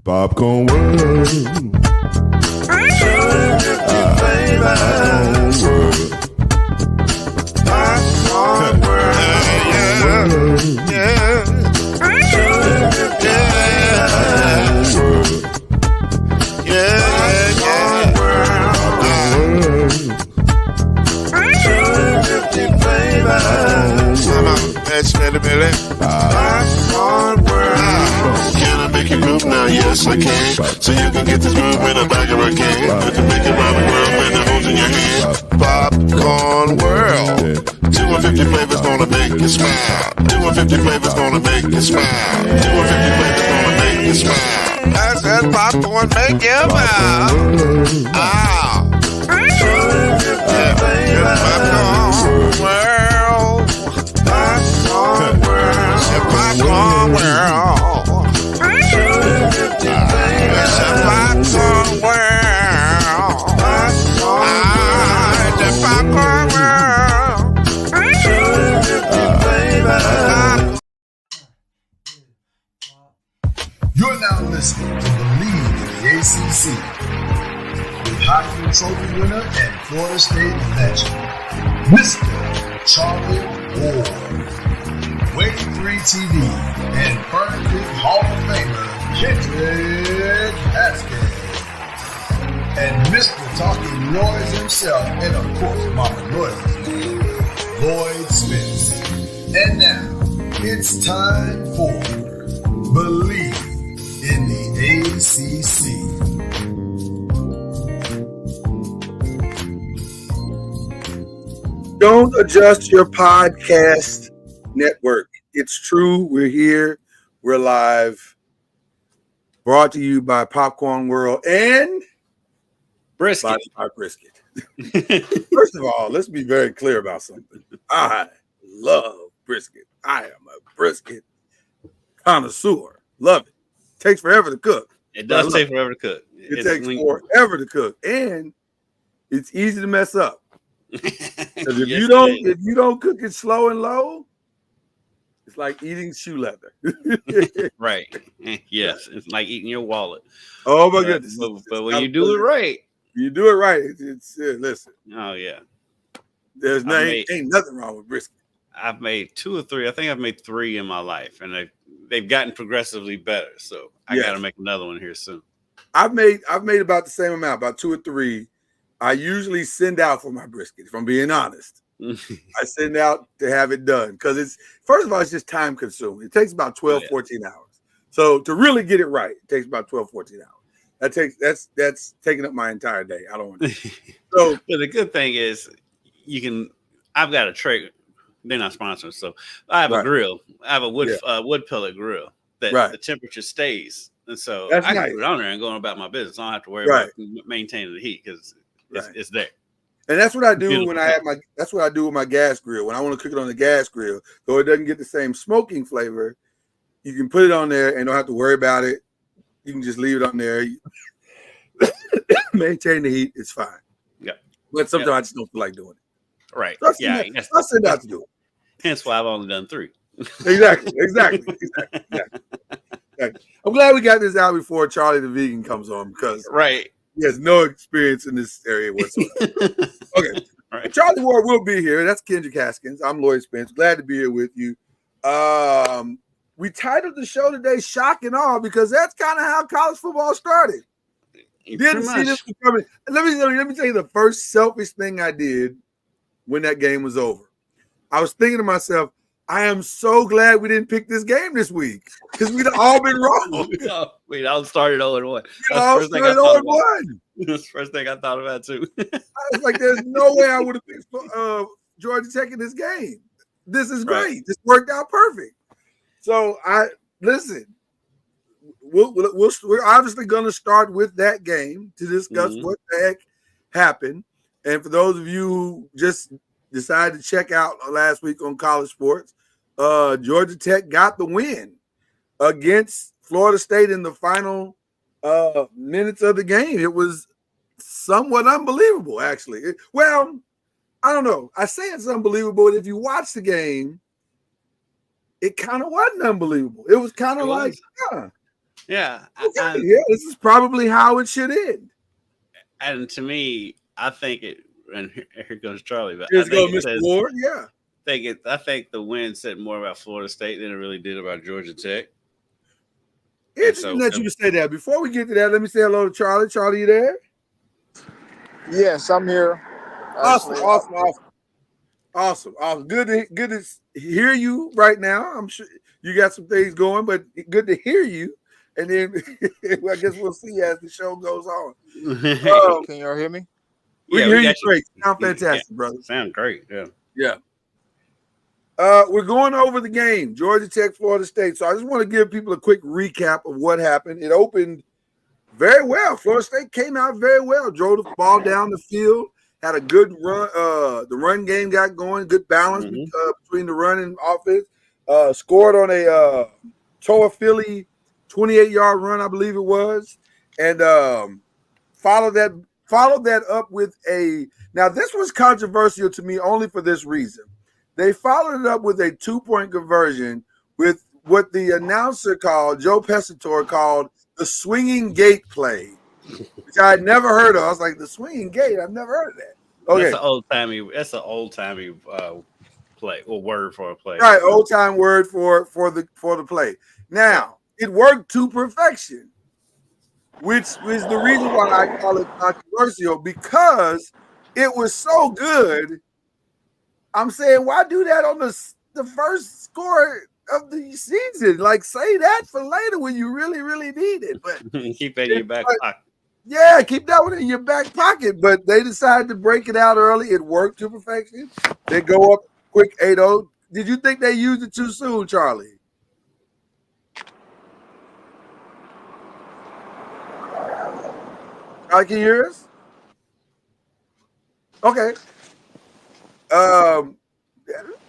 Popcorn World. Popcorn World. Yeah. Can I make you move now? Yes, I can. So you can get this move in the back of a can. I can make it around the world when the holes in your hand. Popcorn World. 250 flavors gonna make you smile. 250 flavors gonna make you smile. 250 flavors gonna make you smile. I said popcorn make you smile. Ah. 250 flavors. Popcorn World. Popcorn World. Popcorn World. Popcorn World. The Popcorn World. You're now listening to BLEAV in the ACC with Heisman Trophy winner and Florida State legend, Mr. Charlie Ward, Wave 3 TV, and Furniture Hall of Famer Kendrick Haskins, and Mr. Talking Noise himself, and of course Mama Noise's man, Lloyd Smith. And now it's time for BLEAV in the ACC. Don't adjust your podcast network. It's true. We're here. We're live. Brought to you by Popcorn World and Brisket. By Brisket. First of all, let's be very clear about something. I love brisket. I am a brisket connoisseur. Love it. Takes forever to cook. It does take forever to cook. It takes forever to cook, and it's easy to mess up. Because if you don't cook it slow and low, it's like eating shoe leather. Right. Yes. It's like eating your wallet. Oh my goodness. But when you do it right. You do it right. It's listen. Oh yeah. There's ain't nothing wrong with brisket. I've made 2 or 3. I think I've made 3 in my life, and they've gotten progressively better. So I got to make another one here soon. I've made about the same amount, about 2 or 3. I usually send out for my brisket, if I'm being honest. I send out to have it done because first of all, it's just time consuming. It takes about 12, 14 hours. So to really get it right, it takes about 12, 14 hours. That's taking up my entire day. I don't want to. So but the good thing is I've got a tray. They're not sponsored, so I have a grill. I have a wood pellet grill that the temperature stays. And so I can put it on there and go about my business. I don't have to worry about maintaining the heat because it's there. And that's what I do that's what I do with my gas grill. When I want to cook it on the gas grill, though it doesn't get the same smoking flavor, you can put it on there and don't have to worry about it. You can just leave it on there. Maintain the heat, it's fine. Yeah. But sometimes I just don't feel like doing it. Right. So I'll send out to do it. Hence why I've only done 3. Exactly. I'm glad we got this out before Charlie the Vegan comes on because he has no experience in this area whatsoever. Okay. Right. Charlie Ward will be here. That's Kendrick Haskins. I'm Lloyd Spence. Glad to be here with you. We titled the show today Shock and Awe because that's kind of how college football started. Didn't see this coming. Let me tell you the first selfish thing I did when that game was over. I was thinking to myself, I am so glad we didn't pick this game this week because we'd all been wrong. We all started 0-1. That's the first thing I thought about too. I was like, there's no way I would have picked Georgia Tech in this game. This is great. This worked out perfect. So we're obviously going to start with that game to discuss what the heck happened. And for those of you who just decided to check out last week on College Sports, Georgia Tech got the win against Florida State in the final minutes of the game. It was somewhat unbelievable, actually. I don't know. I say it's unbelievable, but if you watch the game, it kind of wasn't unbelievable. It was kind of like, Yeah. Okay, yeah, this is probably how it should end. And to me, I think it. And here goes Charlie. But Here's go Mr. Ward. Yeah. I think the win said more about Florida State than it really did about Georgia Tech. Interesting that you would say that. Before we get to that, let me say hello to Charlie. Charlie, you there? Yes, I'm here. Awesome. Good to hear you right now. I'm sure you got some things going, but good to hear you. And then I guess we'll see as the show goes on. Can y'all hear me? We can hear you great. Sound fantastic, brother. Sound great. Yeah. Yeah. We're going over the game, Georgia Tech, Florida State. So I just want to give people a quick recap of what happened. It opened very well. Florida State came out very well, drove the ball down the field, had a good run. The run game got going, good balance between the run and offense. Scored on a Toa Philly 28-yard run, I believe it was, and followed that up with a. Now this was controversial to me only for this reason. They followed it up with a 2-point conversion with what the announcer called, Joe Pescatore called the swinging gate play, which I had never heard of. I was like, the swinging gate? I've never heard of that. Okay. That's an old timey play or word for a play. Right, old time word for the play. Now, it worked to perfection, which is the reason why I call it controversial, because it was so good. I'm saying, why do that on the first score of the season? Like, say that for later when you really, really need it. But keep that in your back pocket. Yeah, keep that one in your back pocket. But they decided to break it out early. It worked to perfection. They go up quick 8-0. Did you think they used it too soon, Charlie? Charlie, can you hear us? Okay.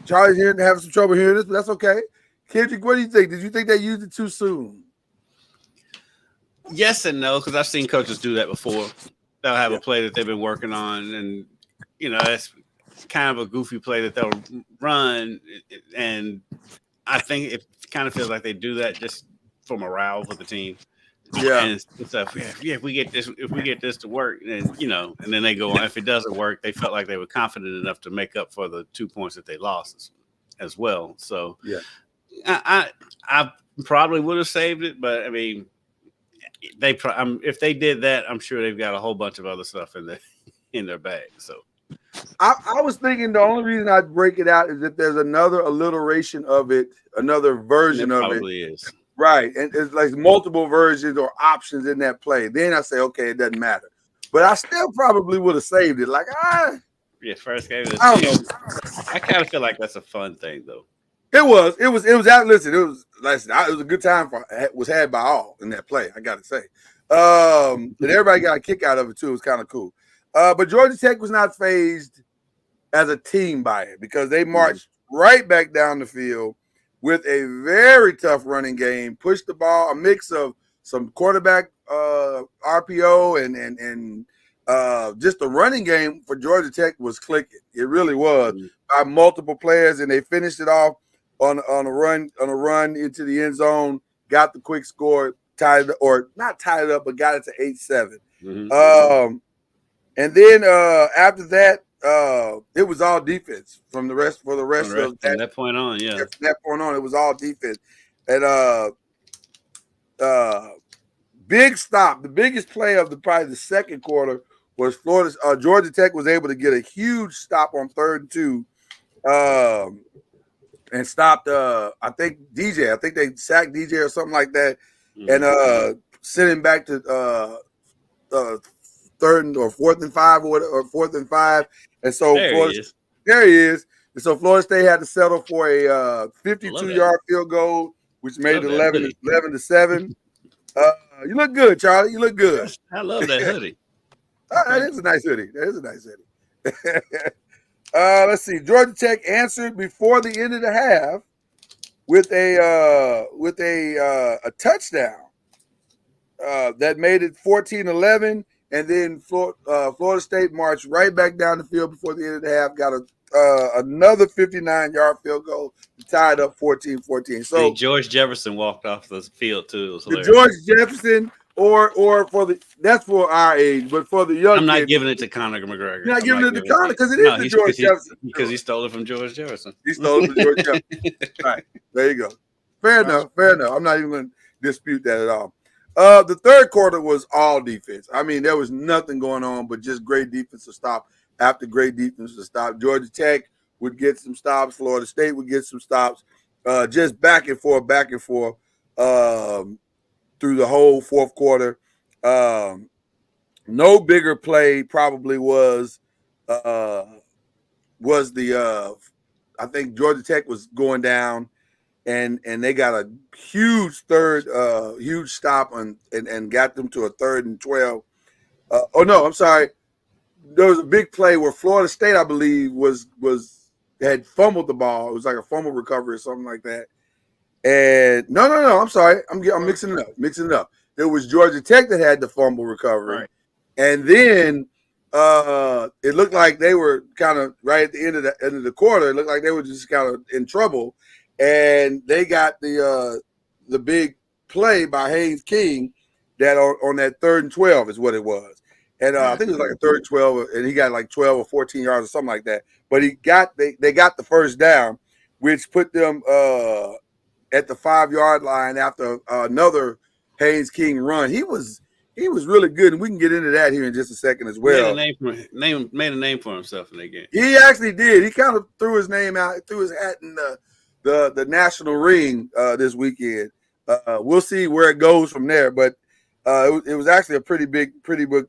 Charlie's here having some trouble hearing this, but that's okay. Kendrick, what do you think? Did you think they used it too soon? Yes and no, because I've seen coaches do that before. They'll have a play that they've been working on, and that's kind of a goofy play that they'll run. And I think it kind of feels like they do that just for morale for the team. Yeah. And stuff. Yeah, if we get this to work, and and then they go on. If it doesn't work, they felt like they were confident enough to make up for the 2 points that they lost as well. So yeah, I probably would have saved it, but I mean, if they did that, I'm sure they've got a whole bunch of other stuff in their bag. So I was thinking the only reason I'd break it out is if there's another alliteration of it, another version of it. Probably is. Right, and it's like multiple versions or options in that play. Then I say, okay, it doesn't matter. But I still probably would have saved it. Like, first game. I don't know. I kind of feel like that's a fun thing, though. It was. Listen, it was a good time was had by all in that play. I got to say, and everybody got a kick out of it too. It was kind of cool. But Georgia Tech was not fazed as a team by it because they marched right back down the field with a very tough running game, pushed the ball, a mix of some quarterback RPO and just the running game for Georgia Tech was clicking. It really was by multiple players, and they finished it off on a run into the end zone, got the quick score, not tied it up, but got it to 8-7. And then after that, it was all defense from the rest of that point on. Yeah, from that point on, it was all defense. And big stop. The biggest play of probably the second quarter was Georgia Tech was able to get a huge stop on 3rd and 2, and stopped. I think DJ. I think they sacked DJ or something like that, and sent him back to 3rd or 4th and 5 or 4th and 5. And so there he is. And so Florida State had to settle for a 52-yard field goal, which made it 11-7. You look good, Charlie. You look good. I love that hoodie. That is a nice hoodie. Let's see. Georgia Tech answered before the end of the half with a touchdown that made it 14-11. And then Florida State marched right back down the field before the end of the half, got a another 59-yard field goal to tie it up 14-14. So George Jefferson walked off the field too. It was hilarious. The George Jefferson, or that's for our age, but for the young I'm not kids, giving it to Conor McGregor. You're not giving it to Conor because it is the George Jefferson. Because he stole it from George Jefferson. He stole it from George Jefferson. Right. There you go. Fair enough. I'm not even going to dispute that at all. The third quarter was all defense. I mean, there was nothing going on but just great defensive stop after great defensive stop. Georgia Tech would get some stops. Florida State would get some stops. Just back and forth through the whole fourth quarter. No bigger play probably was the I think Georgia Tech was going down and they got a huge huge stop and got them to a 3rd and 12. I'm sorry. There was a big play where Florida State, I believe, had fumbled the ball. It was like a fumble recovery or something like that. And no, I'm sorry. I'm mixing it up. It was Georgia Tech that had the fumble recovery. Right. And then it looked like they were kind of right at the end of the quarter. It looked like they were just kind of in trouble. And they got the big play by Haynes King that on that 3rd and 12 is what it was. And I think it was like a 3rd and 12, and he got like 12 or 14 yards or something like that. But they got the first down, which put them at the 5-yard line after another Haynes King run. He was really good, and we can get into that here in just a second as well. Made a name for himself in that game. He actually did. He kind of threw his name out, threw his hat in the national ring this weekend. We'll see where it goes from there, but it was actually a pretty big.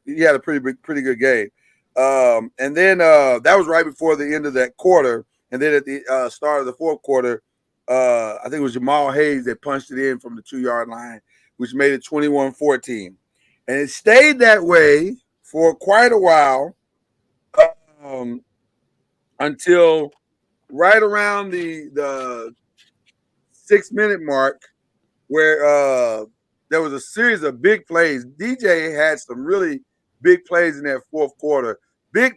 He had a pretty good game. And then that was right before the end of that quarter. And then at the start of the fourth quarter, I think it was Jamal Hayes that punched it in from the 2-yard line, which made it 21-14. And it stayed that way for quite a while until right around the 6-minute mark, where there was a series of big plays. DJ had some really big plays in that fourth quarter.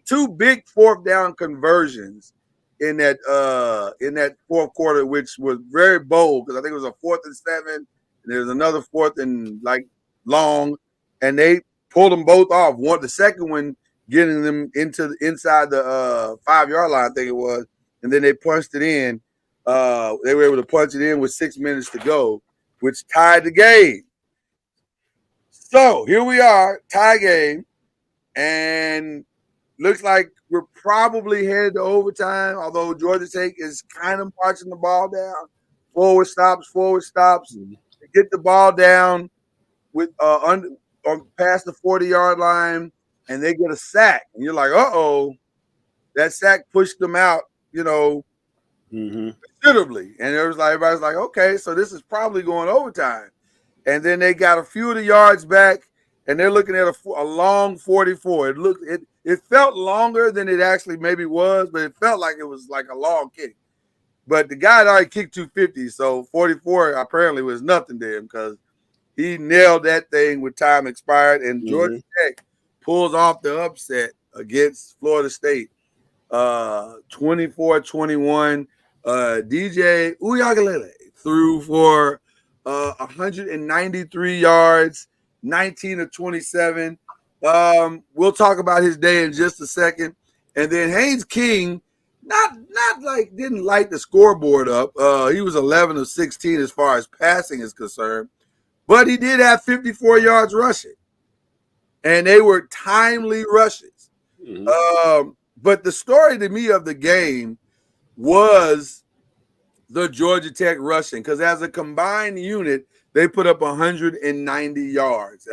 Two big 4th down conversions in that fourth quarter, which was very bold because I think it was a 4th and 7, and there's another 4th and like long, and they pulled them both off. The second one getting them inside the 5-yard line, I think it was, and then they punched it in. They were able to punch it in with 6 minutes to go, which tied the game. So here we are, tie game, and looks like we're probably headed to overtime, although Georgia Tech is kind of marching the ball down. Forward stops, get the ball down with on past the 40-yard line, and they get a sack. And you're like, uh-oh, that sack pushed them out, considerably. And everybody's like, okay, so this is probably going overtime. And then they got a few of the yards back, and they're looking at a long 44. It felt longer than it actually maybe was, but it felt like it was like a long kick. But the guy had already kicked 250, so 44 apparently was nothing to him because he nailed that thing with time expired, and Georgia Tech pulls off the upset against Florida State, 24-21. DJ Uyagalele threw for 193 yards, 19 of 27. We'll talk about his day in just a second. And then Haynes King, didn't light the scoreboard up. He was 11 of 16 as far as passing is concerned, but he did have 54 yards rushing, and they were timely rushes. But the story to me of the game was the Georgia Tech rushing, because as a combined unit, they put up 190 yards.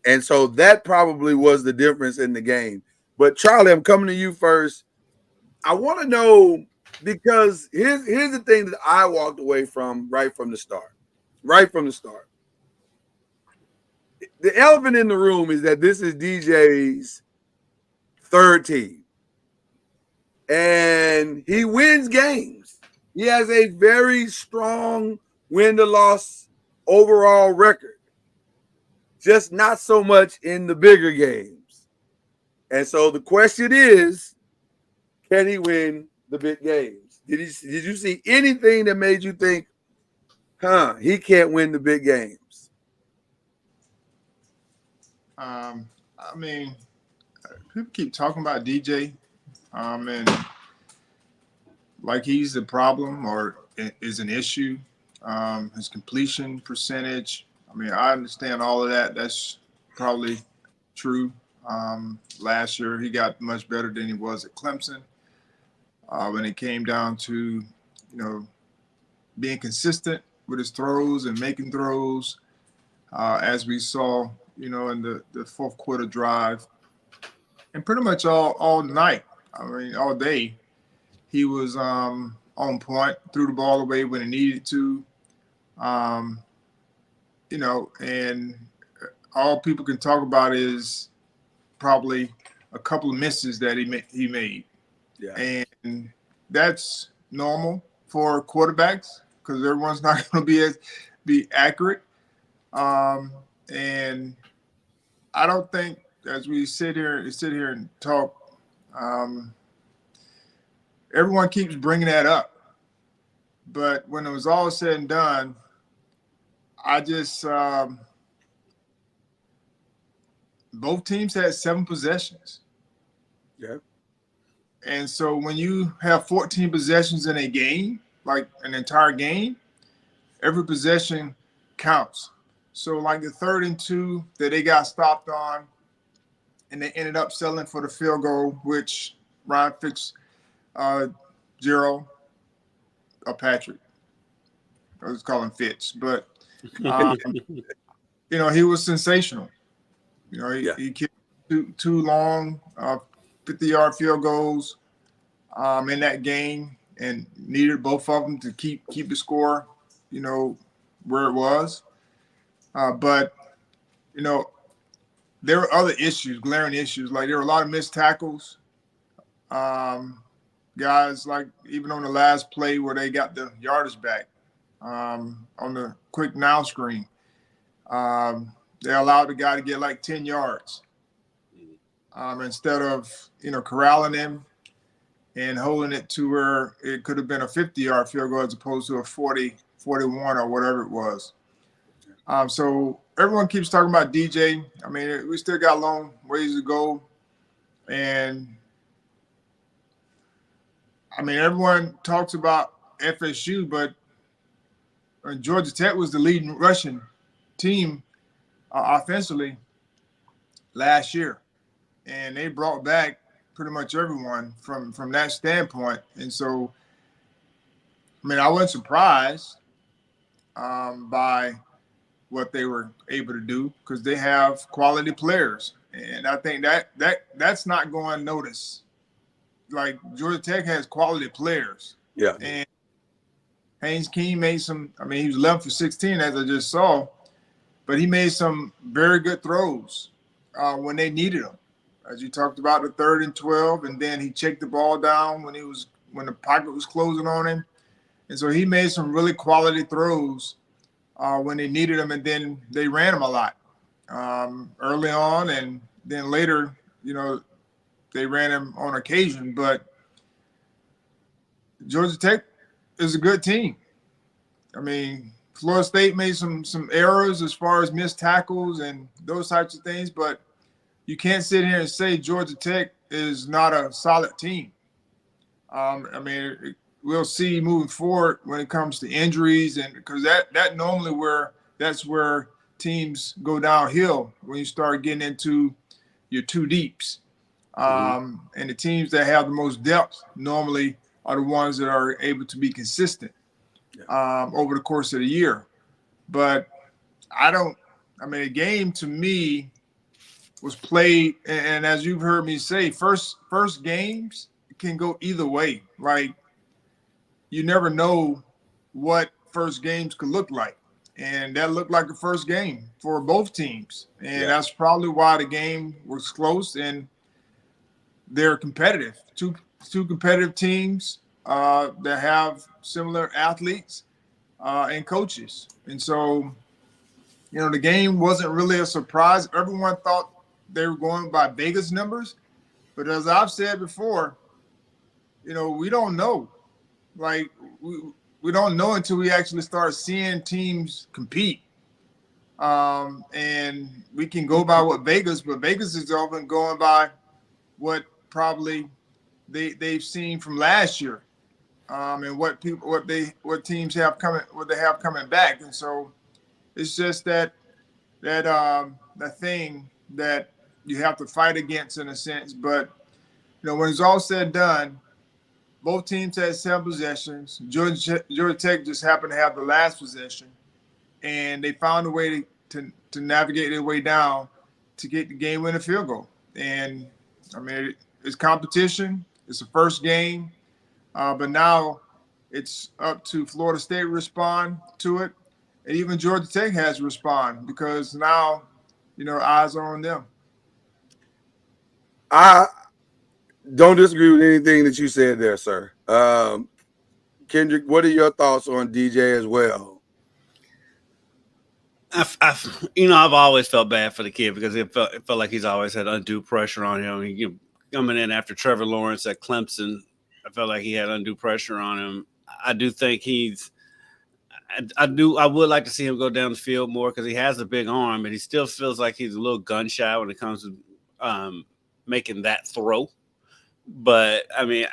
And so that probably was the difference in the game. But Charlie, I'm coming to you first. I want to know, because here's the thing that I walked away from right from the start. The elephant in the room is that this is DJ's third team. And he wins games. He has a very strong win-to-loss overall record. Just not so much in the bigger games. And so the question is, can he win the big games? Did you see anything that made you think, he can't win the big games? I mean, people keep talking about DJ, and like he's the problem or is an issue. His completion percentage. I mean, I understand all of that. That's probably true. Last year, he got much better than he was at Clemson. When it came down to, being consistent with his throws and making throws, as we saw, in the fourth quarter drive, and pretty much all night. I mean, all day, he was on point, threw the ball away when he needed to. And all people can talk about is probably a couple of misses that he made. Yeah. And that's normal for quarterbacks because everyone's not going to be accurate. And I don't think as we sit here and talk, everyone keeps bringing that up. But when it was all said and done, I just both teams had 7 possessions. Yeah. And so when you have 14 possessions in a game, like an entire game, every possession counts. So like the 3rd and 2 that they got stopped on, and they ended up settling for the field goal, which Ryan Fitzgerald, Patrick, I was calling Fitz, but he was sensational. He kicked two long 50-yard field goals in that game and needed both of them to keep the score, where it was. But there were other issues, glaring issues. Like there were a lot of missed tackles. Guys, like even on the last play where they got the yardage back on the quick now screen, they allowed the guy to get like 10 yards instead of, corralling him and holding it to where it could have been a 50-yard field goal as opposed to a 40, 41 or whatever it was. So everyone keeps talking about DJ. I mean, we still got a long ways to go. And, I mean, everyone talks about FSU, but Georgia Tech was the leading rushing team offensively last year. And they brought back pretty much everyone from that standpoint. And so, I mean, I wasn't surprised by what they were able to do because they have quality players. And I think that's not going unnoticed. Like Georgia Tech has quality players. Yeah. And Haynes King made he was 11 for 16, as I just saw, but he made some very good throws when they needed them. As you talked about the 3rd and 12, and then he checked the ball down when the pocket was closing on him. And so he made some really quality throws when they needed them, and then they ran him a lot early on, and then later, they ran him on occasion. But Georgia Tech is a good team. I mean, Florida State made some errors as far as missed tackles and those types of things, but you can't sit here and say Georgia Tech is not a solid team. I mean, we'll see moving forward when it comes to injuries, and because that normally that's where teams go downhill when you start getting into your 2 deeps. And the teams that have the most depth normally are the ones that are able to be consistent over the course of the year. But the game to me was played, and as you've heard me say, first games can go either way. Like, you never know what first games could look like. And that looked like a first game for both teams. And that's probably why the game was close and they're competitive. Two competitive teams that have similar athletes and coaches. And so, the game wasn't really a surprise. Everyone thought they were going by Vegas numbers. But as I've said before, we don't know. Like we don't know until we actually start seeing teams compete. And we can go by what Vegas, but Vegas is often going by what probably they've seen from last year, and what teams have coming back. And so it's just that thing that you have to fight against in a sense. But when it's all said and done, both teams had 7 possessions. Georgia Tech just happened to have the last possession, and they found a way to navigate their way down to get the game-winning field goal. And I mean, it's competition. It's the first game, but now it's up to Florida State to respond to it, and even Georgia Tech has to respond because now, eyes are on them. I don't disagree with anything that you said there, sir. Kendrick, what are your thoughts on DJ as well? I've always felt bad for the kid because it felt like he's always had undue pressure on him. Coming in after Trevor Lawrence at Clemson, I felt like he had undue pressure on him. I do think I would like to see him go down the field more because he has a big arm, and he still feels like he's a little gun shy when it comes to making that throw. But I mean,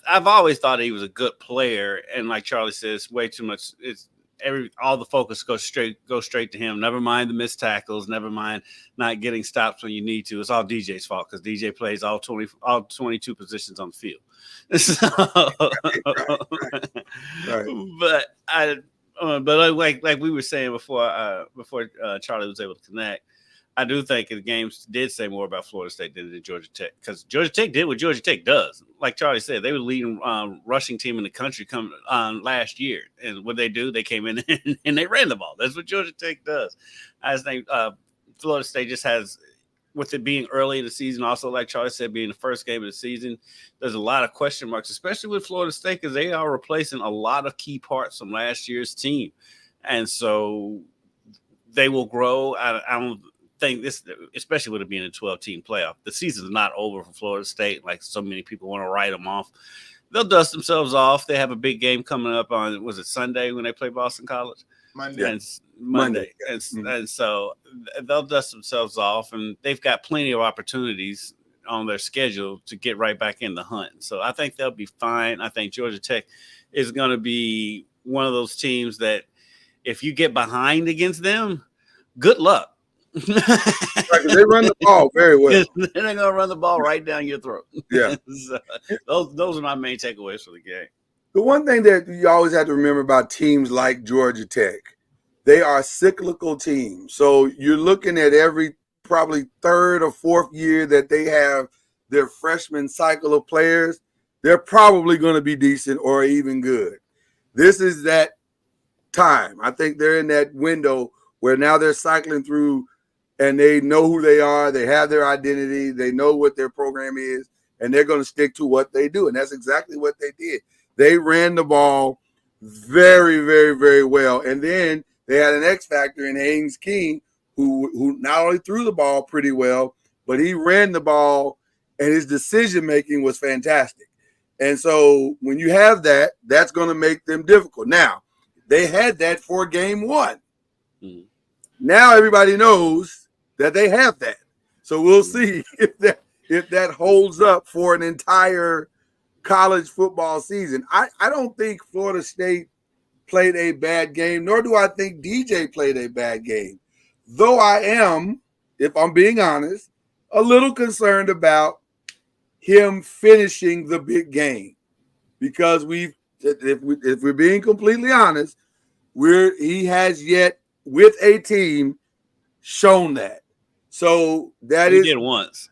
I've always thought he was a good player, and like Charlie says, way too much. All the focus goes straight to him. Never mind the missed tackles. Never mind not getting stops when you need to. It's all DJ's fault because DJ plays all 22 positions on the field. So, right. But like we were saying before Charlie was able to connect, I do think the games did say more about Florida State than Georgia Tech because Georgia Tech did what Georgia Tech does. Like Charlie said, they were the leading rushing team in the country last year. And what they do, they came in and they ran the ball. That's what Georgia Tech does. I think Florida State just has, with it being early in the season, also like Charlie said, being the first game of the season, there's a lot of question marks, especially with Florida State because they are replacing a lot of key parts from last year's team. And so they will grow. I don't think this, especially with it being a 12-team playoff, the season is not over for Florida State. Like so many people want to write them off. They'll dust themselves off. They have a big game coming up on, was it Sunday when they play Boston College? Monday. And so they'll dust themselves off, and they've got plenty of opportunities on their schedule to get right back in the hunt. So I think they'll be fine. I think Georgia Tech is going to be one of those teams that if you get behind against them, good luck. Right, they run the ball very well. They're going to run the ball right down your throat. Yeah. So those are my main takeaways for the game. The one thing that you always have to remember about teams like Georgia Tech, they are cyclical teams. So you're looking at every probably 3rd or 4th year that they have their freshman cycle of players, they're probably going to be decent or even good. This is that time. I think they're in that window where now they're cycling through and they know who they are. They have their identity. They know what their program is, and they're going to stick to what they do. And that's exactly what they did. They ran the ball very, very, very well. And then they had an X factor in Haynes King, who not only threw the ball pretty well, but he ran the ball, and his decision-making was fantastic. And so when you have that, that's going to make them difficult. Now, they had that for game 1. Mm-hmm. Now everybody knows that they have that. So we'll see if that holds up for an entire college football season. I don't think Florida State played a bad game, nor do I think DJ played a bad game. Though I am, if I'm being honest, a little concerned about him finishing the big game. Because if we're being completely honest, he has yet with a team shown that. So that he did once.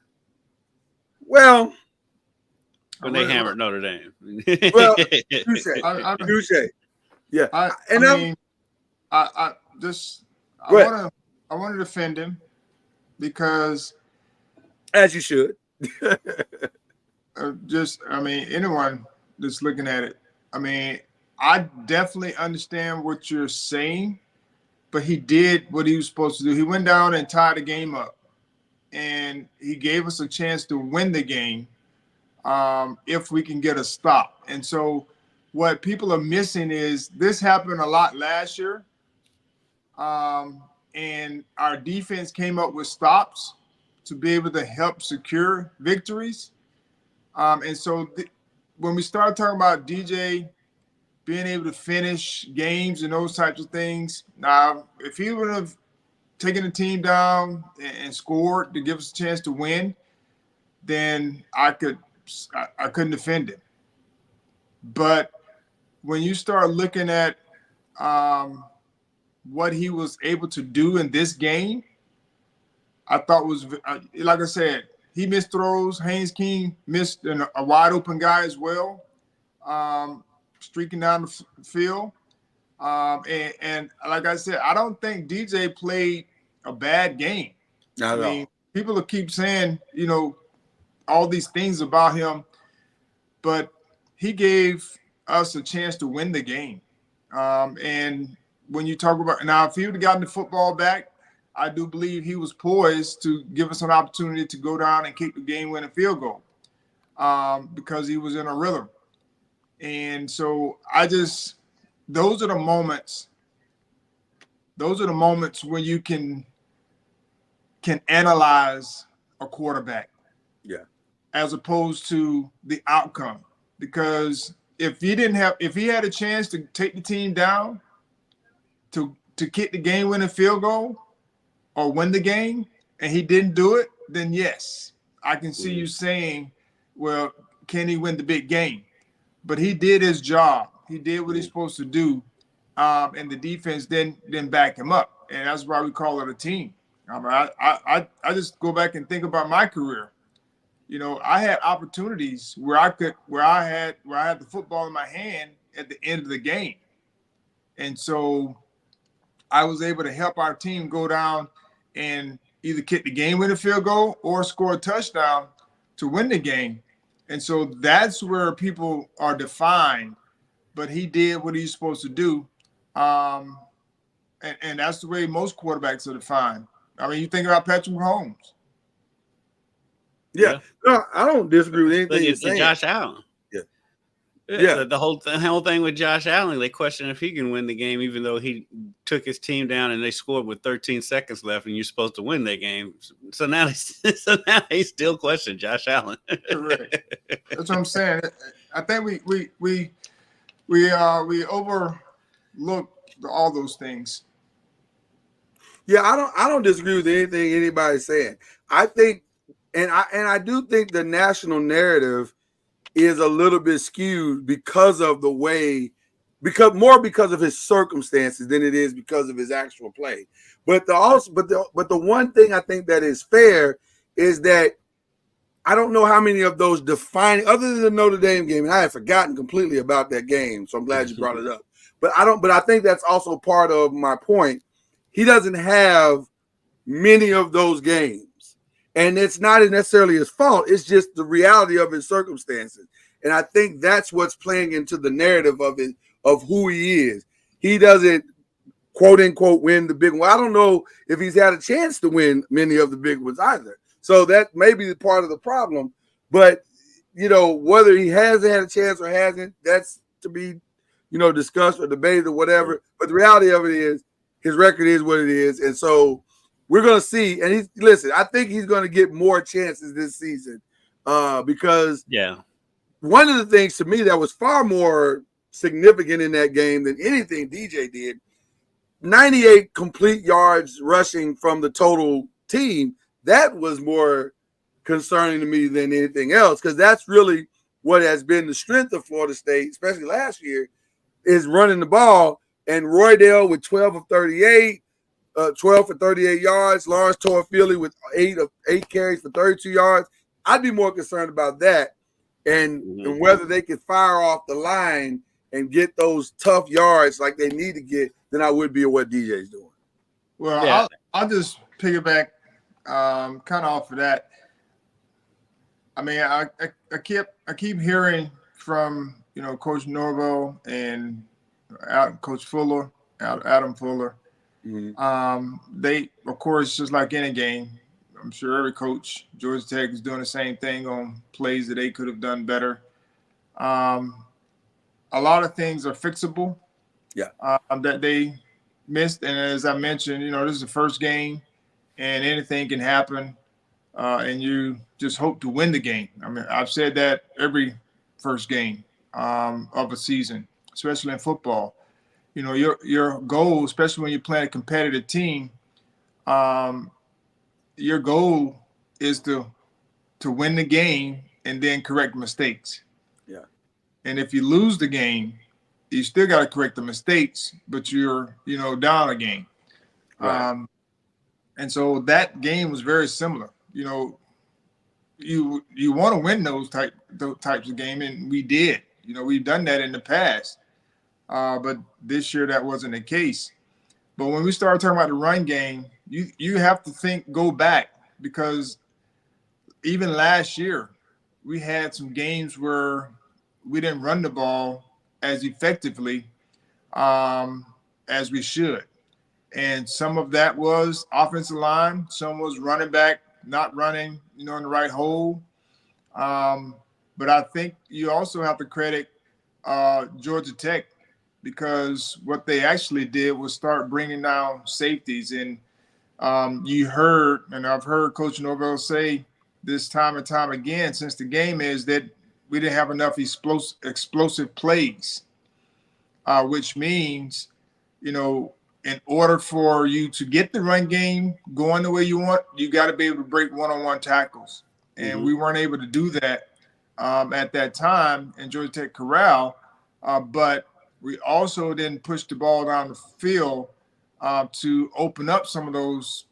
Well, when they hammered Notre Dame. Well, touche. Yeah. I want to defend him because, as you should. Anyone that's looking at it, I definitely understand what you're saying, but he did what he was supposed to do. He went down and tied the game up, and he gave us a chance to win the game. if we can get a stop. And so what people are missing is this happened a lot last year. And our defense came up with stops to be able to help secure victories. And so when we start talking about DJ being able to finish games and those types of things, now, if he would have taken the team down and scored to give us a chance to win, then I couldn't defend it. But when you start looking at what he was able to do in this game, I thought was, like I said, he missed throws. Haynes King missed a wide open guy as well, streaking down the field. And like I said, I don't think DJ played a bad game. Not at all. People will keep saying, all these things about him, but he gave us a chance to win the game. And when you talk about now, if he would have gotten the football back, I do believe he was poised to give us an opportunity to go down and kick the game-winning field goal because he was in a rhythm. And so those are the moments when you can analyze a quarterback. Yeah. As opposed to the outcome. Because if he had a chance to take the team down to kick the game-winning field goal or win the game, and he didn't do it, then yes, I can see you saying, well, can he win the big game? But he did his job. He did what he's supposed to do, and the defense didn't back him up, and that's why we call it a team. I just go back and think about my career. I had opportunities where I had the football in my hand at the end of the game, and so I was able to help our team go down and either kick the game-winning field goal or score a touchdown to win the game. And so that's where people are defined. But he did what he's supposed to do, and that's the way most quarterbacks are defined. I mean, you think about Patrick Mahomes. Yeah. No, I don't disagree with anything you're saying. Josh Allen. Yeah. The whole thing with Josh Allen, they question if he can win the game, even though he took his team down and they scored with 13 seconds left, and you're supposed to win that game. So now he still questioning Josh Allen. Correct. That's what I'm saying. I think we overlook all those things. Yeah, I don't disagree with anything anybody's saying. I think, and I do think the national narrative is a little bit skewed because of the way, because of his circumstances than it is because of his actual play. But the one thing I think that is fair is that I don't know how many of those defining, other than the Notre Dame game, and I had forgotten completely about that game, so I'm glad you brought it up. But I think that's also part of my point. He doesn't have many of those games. And it's not necessarily his fault. It's just the reality of his circumstances. And I think that's what's playing into the narrative of who he is. He doesn't, quote unquote, win the big one. I don't know if he's had a chance to win many of the big ones either. So that may be part of the problem. But, whether he hasn't had a chance or hasn't, that's to be, discussed or debated or whatever. But the reality of it is his record is what it is. And so we're going to see. And I think he's going to get more chances this season because one of the things to me that was far more significant in that game than anything DJ did, 98 complete yards rushing from the total team, that was more concerning to me than anything else because that's really what has been the strength of Florida State, especially last year, is running the ball. And Roydell with 12 of 38, 12 for 38 yards. Lawrence Toafili with 8 carries for 32 yards. I'd be more concerned about that and whether they can fire off the line and get those tough yards like they need to get than I would be of what DJ's doing. Well, I'll just piggyback kind of off of that. I mean, I keep hearing from Coach Norvell and Coach Fuller, Adam Fuller. They, of course, just like any game, I'm sure every coach, Georgia Tech, is doing the same thing on plays that they could have done better. A lot of things are fixable. Yeah. That they missed, and as I mentioned, this is the first game, and anything can happen, and you just hope to win the game. I mean, I've said that every first game of a season, especially in football. Your goal, especially when you're playing a competitive team, your goal is to win the game and then correct mistakes. Yeah. And if you lose the game, you still got to correct the mistakes, but you're down a game. Right. And so that game was very similar. You want to win those types of game, and we did. We've done that in the past, but this year that wasn't the case. But when we started talking about the run game, you have to go back, because even last year we had some games where we didn't run the ball as effectively as we should. And some of that was offensive line. Some was running back not running, in the right hole. But I think you also have to credit Georgia Tech, because what they actually did was start bringing down safeties. And you heard, and I've heard Coach Norvell say this time and time again since the game, is that we didn't have enough explosive plays, which means, in order for you to get the run game going the way you want, you got to be able to break one-on-one tackles. And we weren't able to do that at that time in Georgia Tech Corral. But we also didn't push the ball down the field to open up some of those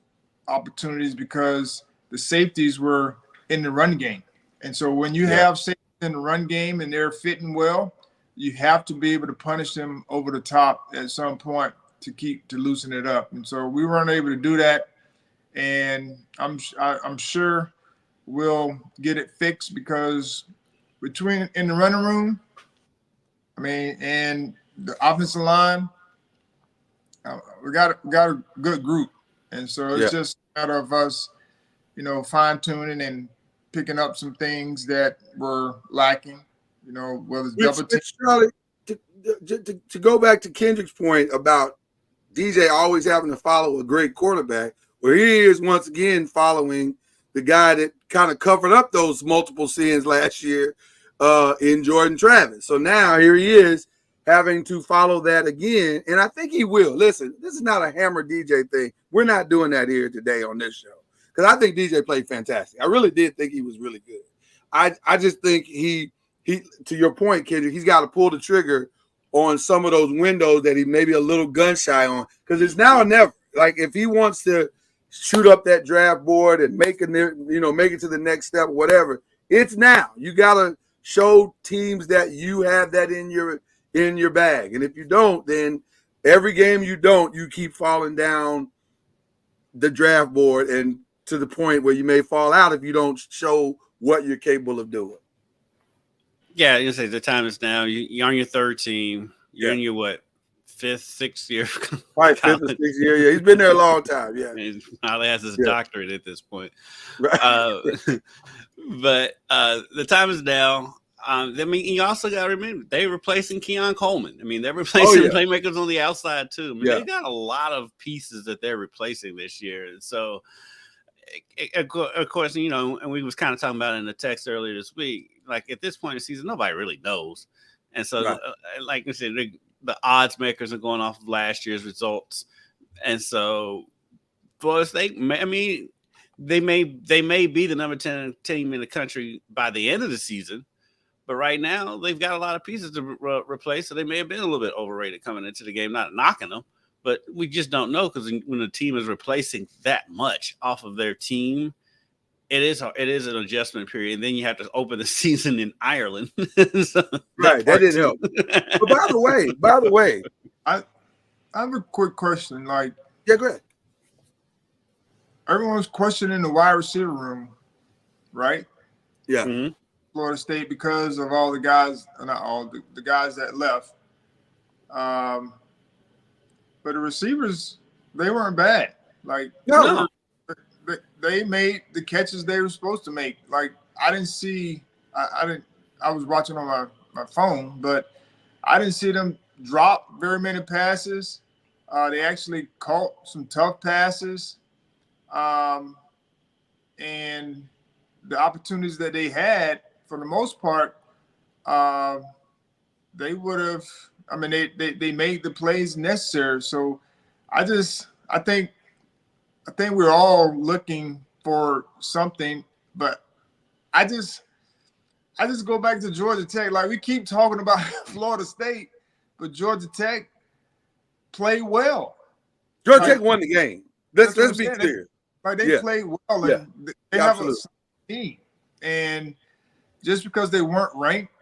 opportunities, because the safeties were in the run game. And so when you have safeties in the run game and they're fitting well, you have to be able to punish them over the top at some point to loosen it up. And so we weren't able to do that. And I'm sure we'll get it fixed, because in the running room, and the offensive line, we got a good group. And so it's just a matter of us, fine tuning and picking up some things that were lacking, whether it's double team. Charlie, to go back to Kendrick's point about DJ always having to follow a great quarterback, where he is once again following the guy that kind of covered up those multiple sins last year in Jordan Travis. So now here he is having to follow that again, and I think he will. Listen, this is not a hammer DJ thing. We're not doing that here today on this show, because I think DJ played fantastic. I really did think he was really good. I just think he to your point, Kendrick, he's got to pull the trigger on some of those windows that he may be a little gun shy on, because it's now or never. Like, if he wants to shoot up that draft board and make it to the next step, whatever, it's now. You got to show teams that you have that in your bag. And if you don't, then every game you don't, you keep falling down the draft board, and to the point where you may fall out if you don't show what you're capable of doing. Yeah, you say the time is now. You're on your third team. You're in your fifth, sixth year. Right, fifth or sixth year. Yeah, he's been there a long time. Yeah, he probably has his doctorate at this point. Right. But the time is now. You also got to remember, they're replacing Keon Coleman. They're replacing playmakers on the outside too. They got a lot of pieces that they're replacing this year. And so, of course, and we was kind of talking about it in the text earlier this week. Like, at this point in the season, nobody really knows. And so, like I said, the odds makers are going off of last year's results. And so, Florida State, they may be the number 10 team in the country by the end of the season. But right now, they've got a lot of pieces to replace, so they may have been a little bit overrated coming into the game. Not knocking them, but we just don't know, because when a team is replacing that much off of their team, it is an adjustment period. And then you have to open the season in Ireland. So right, that didn't help. But by the way, I have a quick question. Like, go ahead. Everyone's questioning the wide receiver room, right? Yeah. Mm-hmm. Florida State, because of all the guys, not all the guys that left. But the receivers, they weren't bad. Like, no. they made the catches they were supposed to make. Like I didn't see, I was watching on my phone, but I didn't see them drop very many passes. They actually caught some tough passes. And the opportunities that they had, for the most part, they would have. I mean, they made the plays necessary. So, I think we're all looking for something, but I just go back to Georgia Tech. Like we keep talking about Florida State, but Georgia Tech played well. Georgia Tech won the game. Let's be clear. They played well, and they have a team. And just because they weren't ranked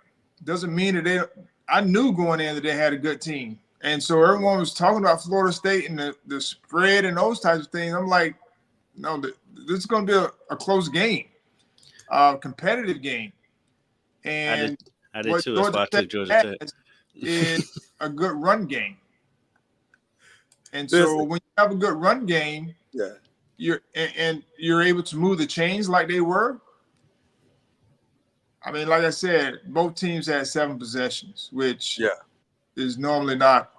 doesn't mean that I knew going in that they had a good team. And so everyone was talking about Florida State and the spread and those types of things. I'm like, no, this is going to be a close game, competitive game. And I did too. That's why I took Georgia Tech. Is a good run game. And so when you have a good run game, you're able to move the chains like they were. I mean, like I said, both teams had 7 possessions, which is normally not.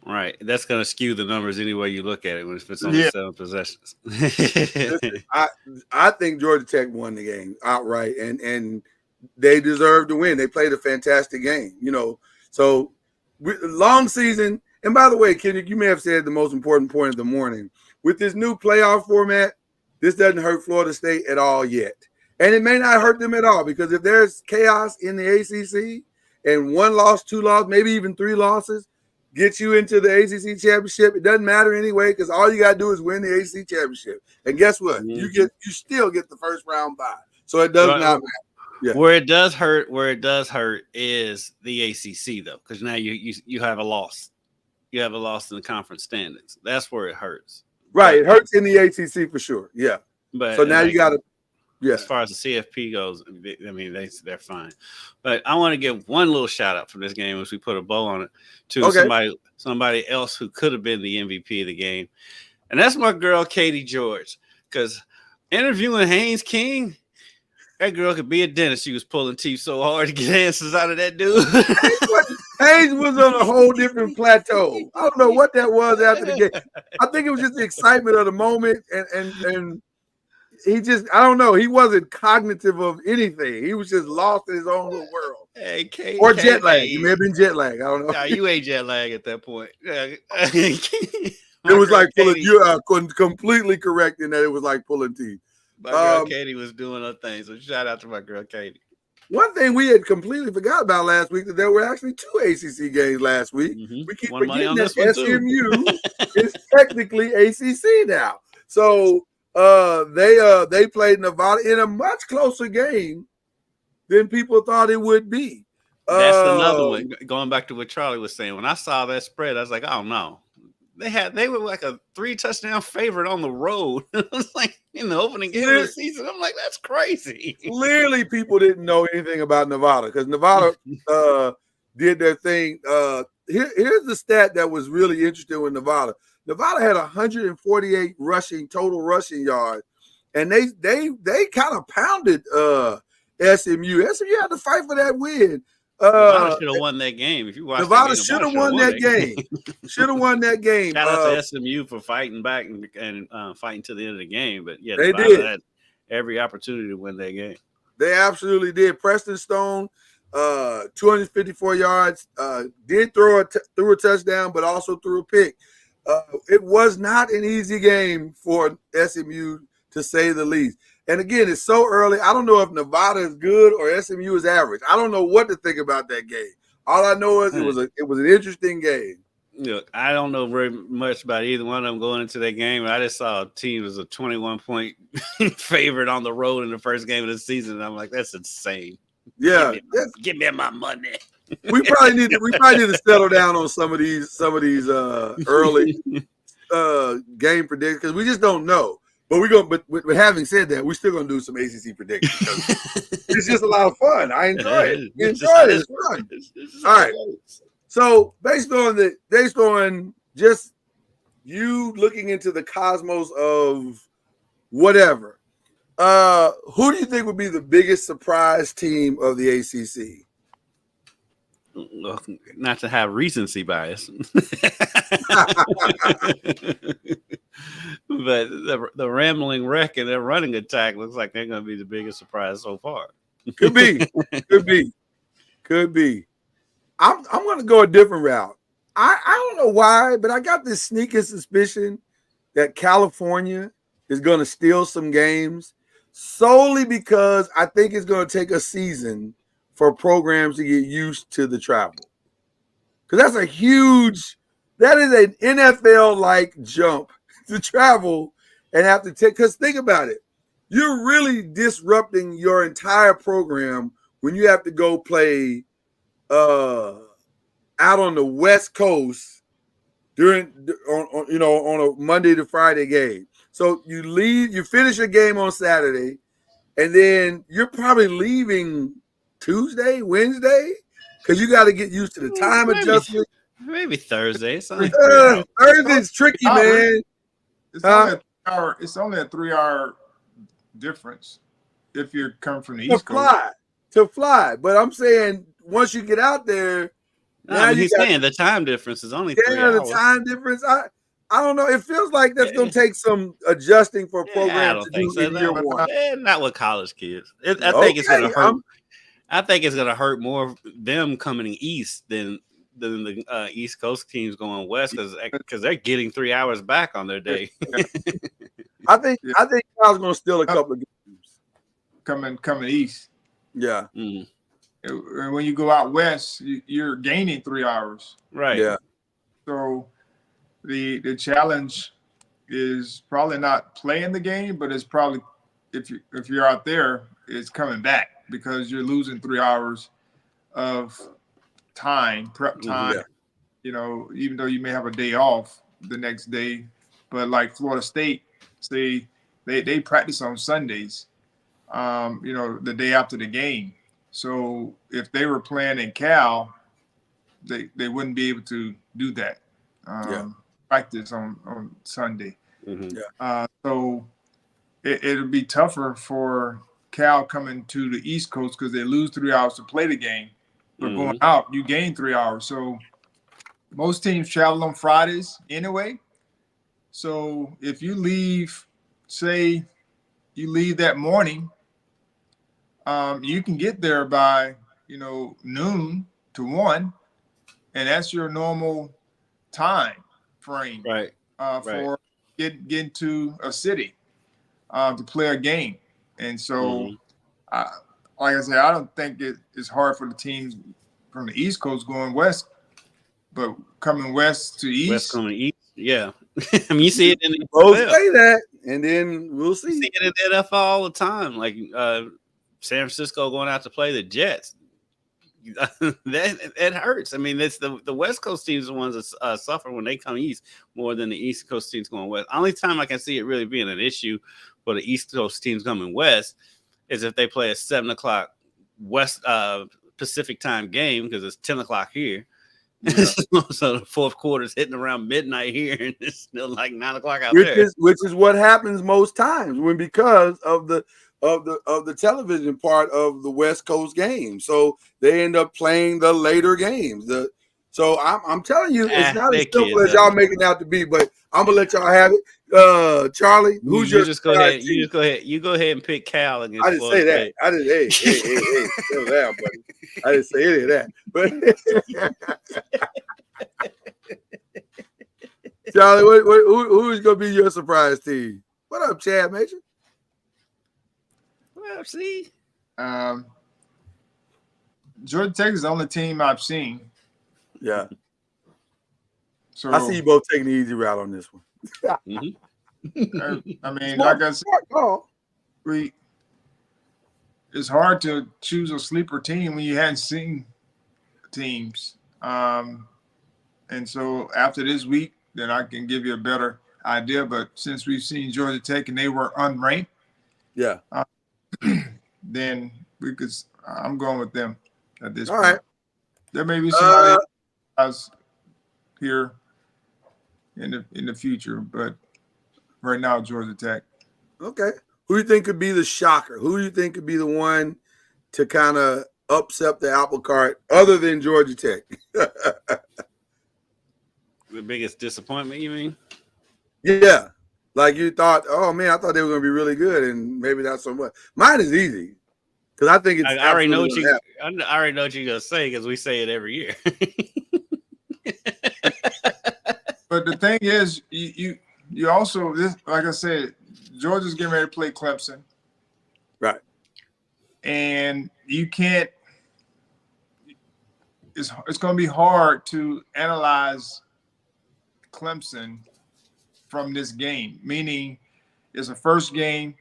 Right. That's going to skew the numbers any way you look at it when it's only 7 possessions. Listen, I think Georgia Tech won the game outright, and they deserve to win. They played a fantastic game, So long season. And by the way, Kendrick, you may have said the most important point of the morning. With this new playoff format, this doesn't hurt Florida State at all yet. And it may not hurt them at all, because if there's chaos in the ACC and 1 loss, 2 losses, maybe even 3 losses, get you into the ACC championship, it doesn't matter anyway, because all you got to do is win the ACC championship. And guess what? You still get the first round bye. So it does not matter. Yeah. Where it does hurt is the ACC, though, because now you have a loss. You have a loss in the conference standings. That's where it hurts. Right. It hurts in the ACC for sure. Yeah. But so now you got to. Yeah. As far as the CFP goes, I mean, they're fine. But I want to give one little shout out from this game as we put a bow on it to somebody else who could have been the MVP of the game. And that's my girl, Katie George. Because interviewing Haynes King, that girl could be a dentist. She was pulling teeth so hard to get answers out of that dude. Haynes was on a whole different plateau. I don't know what that was after the game. I think it was just the excitement of the moment, and he just, I don't know. He wasn't cognitive of anything. He was just lost in his own little world. Hey, or jet lag. He may have been jet lag. I don't know. Nah, you ain't jet lag at that point. It was like pulling. You are completely correct in that it was like pulling teeth. My girl Katie was doing her thing. So shout out to my girl Katie. One thing we had completely forgot about last week, that there were actually 2 ACC games last week. Mm-hmm. We keep forgetting that SMU is technically ACC now. So they played Nevada in a much closer game than people thought it would be. That's another one. Going back to what Charlie was saying, when I saw that spread, I was like, oh no. They were like a 3-touchdown favorite on the road. It was like in the opening game of the season. I'm like, that's crazy. Clearly, people didn't know anything about Nevada, because Nevada did their thing. Here's the stat that was really interesting with Nevada. Nevada had 148 total rushing yards, and they kind of pounded SMU. SMU had to fight for that win. Nevada should have won that game. If you watch Nevada should have won that game. Should have won that game. Shout out to SMU for fighting back and fighting to the end of the game. But yeah, they Nevada had every opportunity to win that game. They absolutely did. Preston Stone, 254 yards, did threw a touchdown, but also threw a pick. It was not an easy game for SMU, to say the least. And again, it's so early. I don't know if Nevada is good or SMU is average. I don't know what to think about that game. All I know is it was an interesting game. Look, I don't know very much about either one of them going into that game. I just saw a team was a 21-point favorite on the road in the first game of the season. And I'm like, that's insane. Yeah, give me my money. We probably need to settle down on some of these early game predictions, because we just don't know. But we're going. But having said that, we're still going to do some ACC predictions. It's just a lot of fun. I enjoy it. It's fun. All right. So based on just you looking into the cosmos of whatever, Who do you think would be the biggest surprise team of the ACC? Well, not to have recency bias, but the rambling wreck and their running attack looks like they're going to be the biggest surprise so far. Could be. I'm going to go a different route. I don't know why, but I got this sneaking suspicion that California is going to steal some games solely because I think it's going to take a season for programs to get used to the travel. Because that is an NFL-like jump to travel and have to take, because think about it. You're really disrupting your entire program when you have to go play out on the West Coast on a Monday to Friday game. So you finish your game on Saturday, and then you're probably leaving Tuesday, Wednesday, because you got to get used to the time adjustment. Maybe Thursday. Thursday's tricky, man. It's only a 3-hour difference if you're coming from the East Coast. To fly. But I'm saying once you get out there, he's saying the time difference is only 3 hours. The time difference. I don't know. It feels like that's going to take some adjusting for a program to do in year one. Not with college kids. I think it's going to hurt. I think it's going to hurt more them coming east than the East Coast teams going west because they're getting 3 hours back on their day. I think Kyle's going to steal a couple of games. Coming east. Yeah. And when you go out west, you're gaining 3 hours. Right. Yeah. So the challenge is probably not playing the game, but it's probably if you're out there, it's coming back because you're losing 3 hours of prep time. Yeah. Even though you may have a day off the next day, but like Florida State, they practice on Sundays. The day after the game. So if they were playing in Cal, they wouldn't be able to do that. Practice on Sunday. Mm-hmm. So it'll be tougher for Cal coming to the East Coast because they lose 3 hours to play the game. But going out, you gain 3 hours. So most teams travel on Fridays anyway. So if you leave, say you leave that morning, you can get there by, noon to 1, and that's your normal time frame, right? For getting to a city to play a game. And so, like I said, I don't think it's hard for the teams from the East Coast going west, but coming west to east. West coming east, yeah. I mean, you see it in the both say that, and then we'll see. You see it in the NFL all the time, like San Francisco going out to play the Jets. It hurts. I mean, it's the West Coast teams are the ones that suffer when they come east more than the East Coast teams going west. Only time I can see it really being an issue for the East Coast teams coming west is if they play a 7:00 West Pacific time game because it's 10:00 here. Yeah. So the fourth quarter is hitting around midnight here, and it's still like 9:00 out there. Which is what happens most times because of the television part of the West Coast game. So they end up playing the later games. So I'm telling you, it's not as simple as y'all make it out to be. But I'm gonna let y'all have it. Charlie, who's your? Just go ahead. You just go ahead. You go ahead and pick Cal against. I didn't say that. I didn't. Hey, slow down, buddy. I didn't say any of that. But Charlie, who's gonna be your surprise team? What up, Chad Major? Well, see, Georgia Tech is the only team I've seen. Yeah. So I see you both taking the easy route on this one. I mean, like I said, it's hard to choose a sleeper team when you hadn't seen teams. And so after this week, then I can give you a better idea. But since we've seen Georgia Tech and they were unranked, yeah, then I'm going with them at this point. All right. There may be somebody else here in the future, but right now Georgia Tech. Okay. Who do you think could be the shocker? Who do you think could be the one to kind of upset the apple cart other than Georgia Tech? The biggest disappointment, you mean? Yeah. Like you thought, oh man, I thought they were going to be really good, and maybe not so much. Mine is easy because I think it's. I already know what you. I already know what you're going to say because we say it every year. But the thing is, you also, like I said, Georgia's getting ready to play Clemson, right? And you can't. It's going to be hard to analyze Clemson from this game, meaning it's a first game,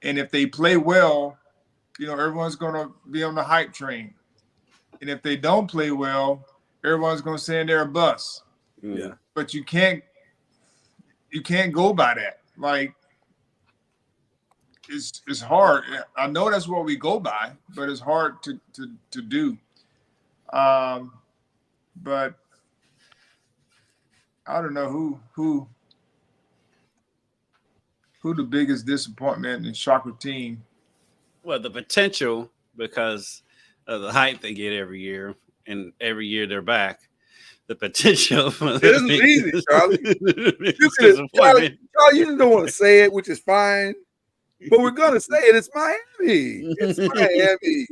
and if they play well, everyone's going to be on the hype train, and if they don't play well, everyone's going to say they're a bust. Yeah, but you can't go by that. Like it's hard. I know that's what we go by, but it's hard to do. But I don't know who the biggest disappointment and shocker team. Well, the potential, because of the hype they get every year, and every year they're back. The potential. This is easy, Charlie. Charlie, you just don't want to say it, which is fine. But we're gonna say it. It's Miami. It's Miami.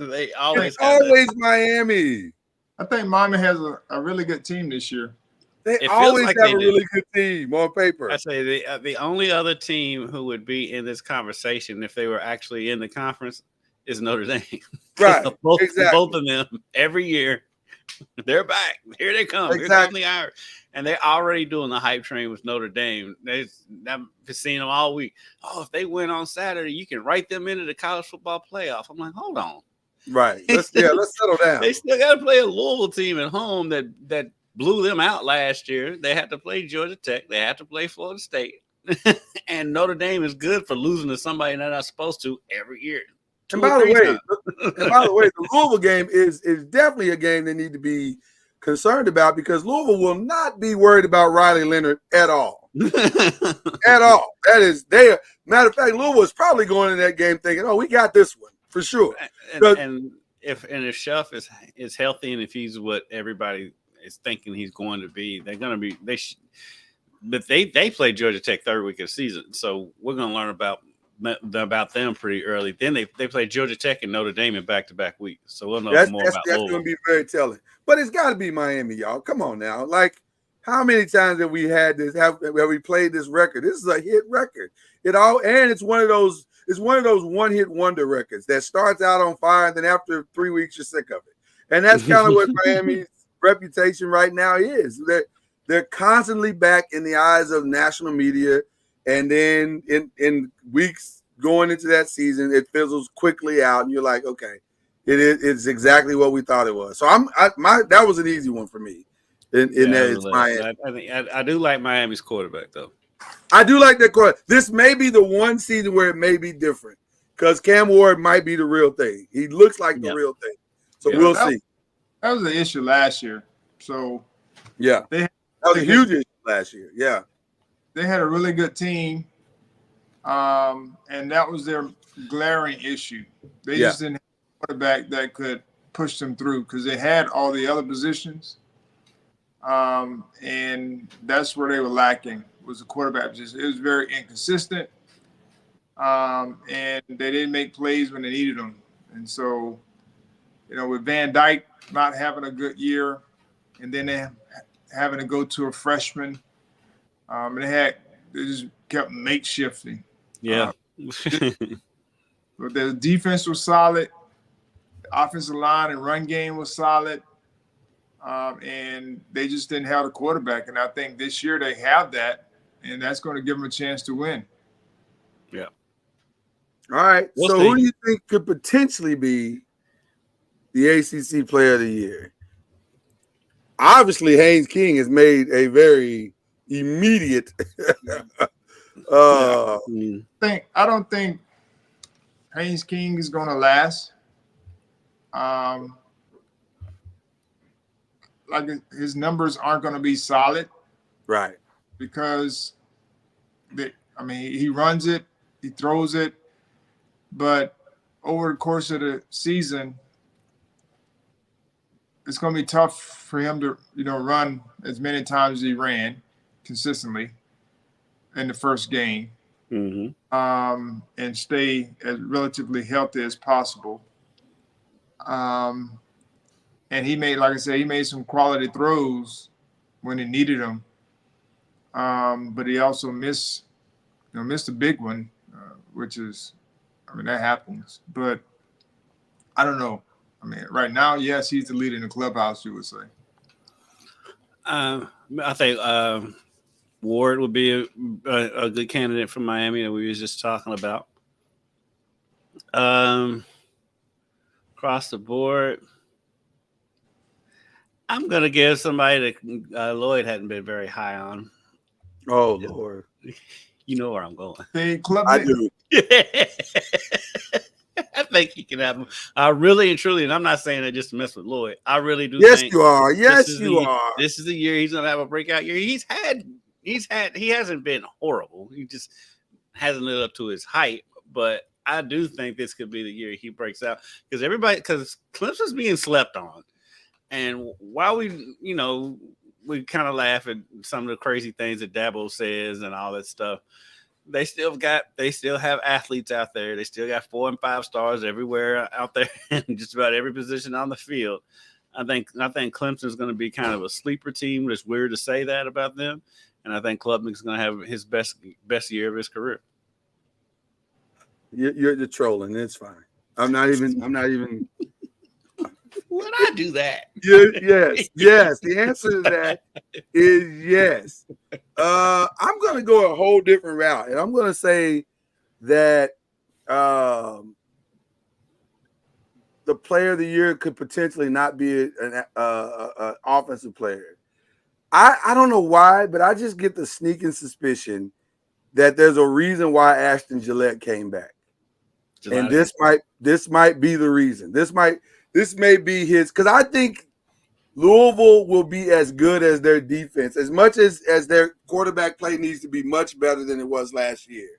They always. It's always Miami. I think Miami has a really good team this year. They always have a really good team on paper. I say the only other team who would be in this conversation if they were actually in the conference is Notre Dame. Right. both exactly. of them every year. They're back. Here they come. Exactly. Here come the Irish. And they're already doing the hype train with Notre Dame. I've seen them all week. Oh, if they win on Saturday, you can write them into the college football playoff. I'm like, hold on. Right. Let's settle down. They still got to play a Louisville team at home that blew them out last year. They had to play Georgia Tech. They had to play Florida State. And Notre Dame is good for losing to somebody they're not supposed to every year. And by the way, the Louisville game is definitely a game they need to be concerned about because Louisville will not be worried about Riley Leonard at all. At all. Matter of fact, Louisville is probably going in that game thinking, "Oh, we got this one for sure." And if Schuff is healthy and if he's what everybody is thinking he's going to be, they're going to be. But they play Georgia Tech third week of the season, so we're going to learn about them pretty early. Then they play Georgia Tech and Notre Dame in back-to-back weeks. So we'll know more about that's going to be very telling. But it's got to be Miami, y'all. Come on now. Like, how many times have we had this? Have we played this record? This is a hit record. It's one of those one-hit wonder records that starts out on fire, and then after 3 weeks, you're sick of it. And that's kind of what Miami's reputation right now is. They're constantly back in the eyes of national media. And then in weeks going into that season, it fizzles quickly out, and you're like, okay, it's exactly what we thought it was. So that was an easy one for me. It's Miami. I do like Miami's quarterback though. I do like that quarterback. This may be the one season where it may be different because Cam Ward might be the real thing. He looks like the real thing. So we'll see. That was the issue last year. So that was a huge issue last year. Yeah. They had a really good team, and that was their glaring issue. They just didn't have a quarterback that could push them through because they had all the other positions, and that's where they were lacking was the quarterback. It was very inconsistent, and they didn't make plays when they needed them. And so, with Van Dyke not having a good year, and then they having to go to a freshman. They just kept makeshifting. Yeah. But the defense was solid. The offensive line and run game was solid. And they just didn't have a quarterback. And I think this year they have that, and that's going to give them a chance to win. Yeah. All right. So who do you think could potentially be the ACC Player of the Year? Obviously, Haynes King has made a very immediate. I don't think Haynes King is going to last. Like his numbers aren't going to be solid, right? Because he runs it He throws it, but over the course of the season, it's going to be tough for him to, run as many times as he ran consistently in the first game, and stay as relatively healthy as possible. And he made, like I said, he made some quality throws when he needed them. But he also missed a big one, which is, that happens. But I don't know. Right now, yes, he's the leader in the clubhouse, you would say. I think Ward would be a good candidate for Miami that we was just talking about. Across the board, I'm going to give somebody that Lloyd hadn't been very high on. Oh, Lord. You know where I'm going. I do. I think he can have him. I really and truly, and I'm not saying that just to mess with Lloyd. I really do. Yes, think you are. Yes, you are. This is the year he's going to have a breakout year. He hasn't been horrible. He just hasn't lived up to his hype. But I do think this could be the year he breaks out because Clemson's being slept on. And while we kind of laugh at some of the crazy things that Dabo says and all that stuff, they still have athletes out there. They still got 4 and 5 stars everywhere out there in just about every position on the field. I think Clemson's going to be kind of a sleeper team. It's weird to say that about them. And I think Klubnik's going to have his best year of his career. You're trolling. It's fine. I'm not even. Would I do that? Yes. The answer to that is yes. I'm going to go a whole different route, and I'm going to say that the player of the year could potentially not be an offensive player. I don't know why, but I just get the sneaking suspicion that there's a reason why Ashton Gillette came back, and this might be the reason. This may be his, because I think Louisville will be as good as their defense, as much as their quarterback play needs to be much better than it was last year.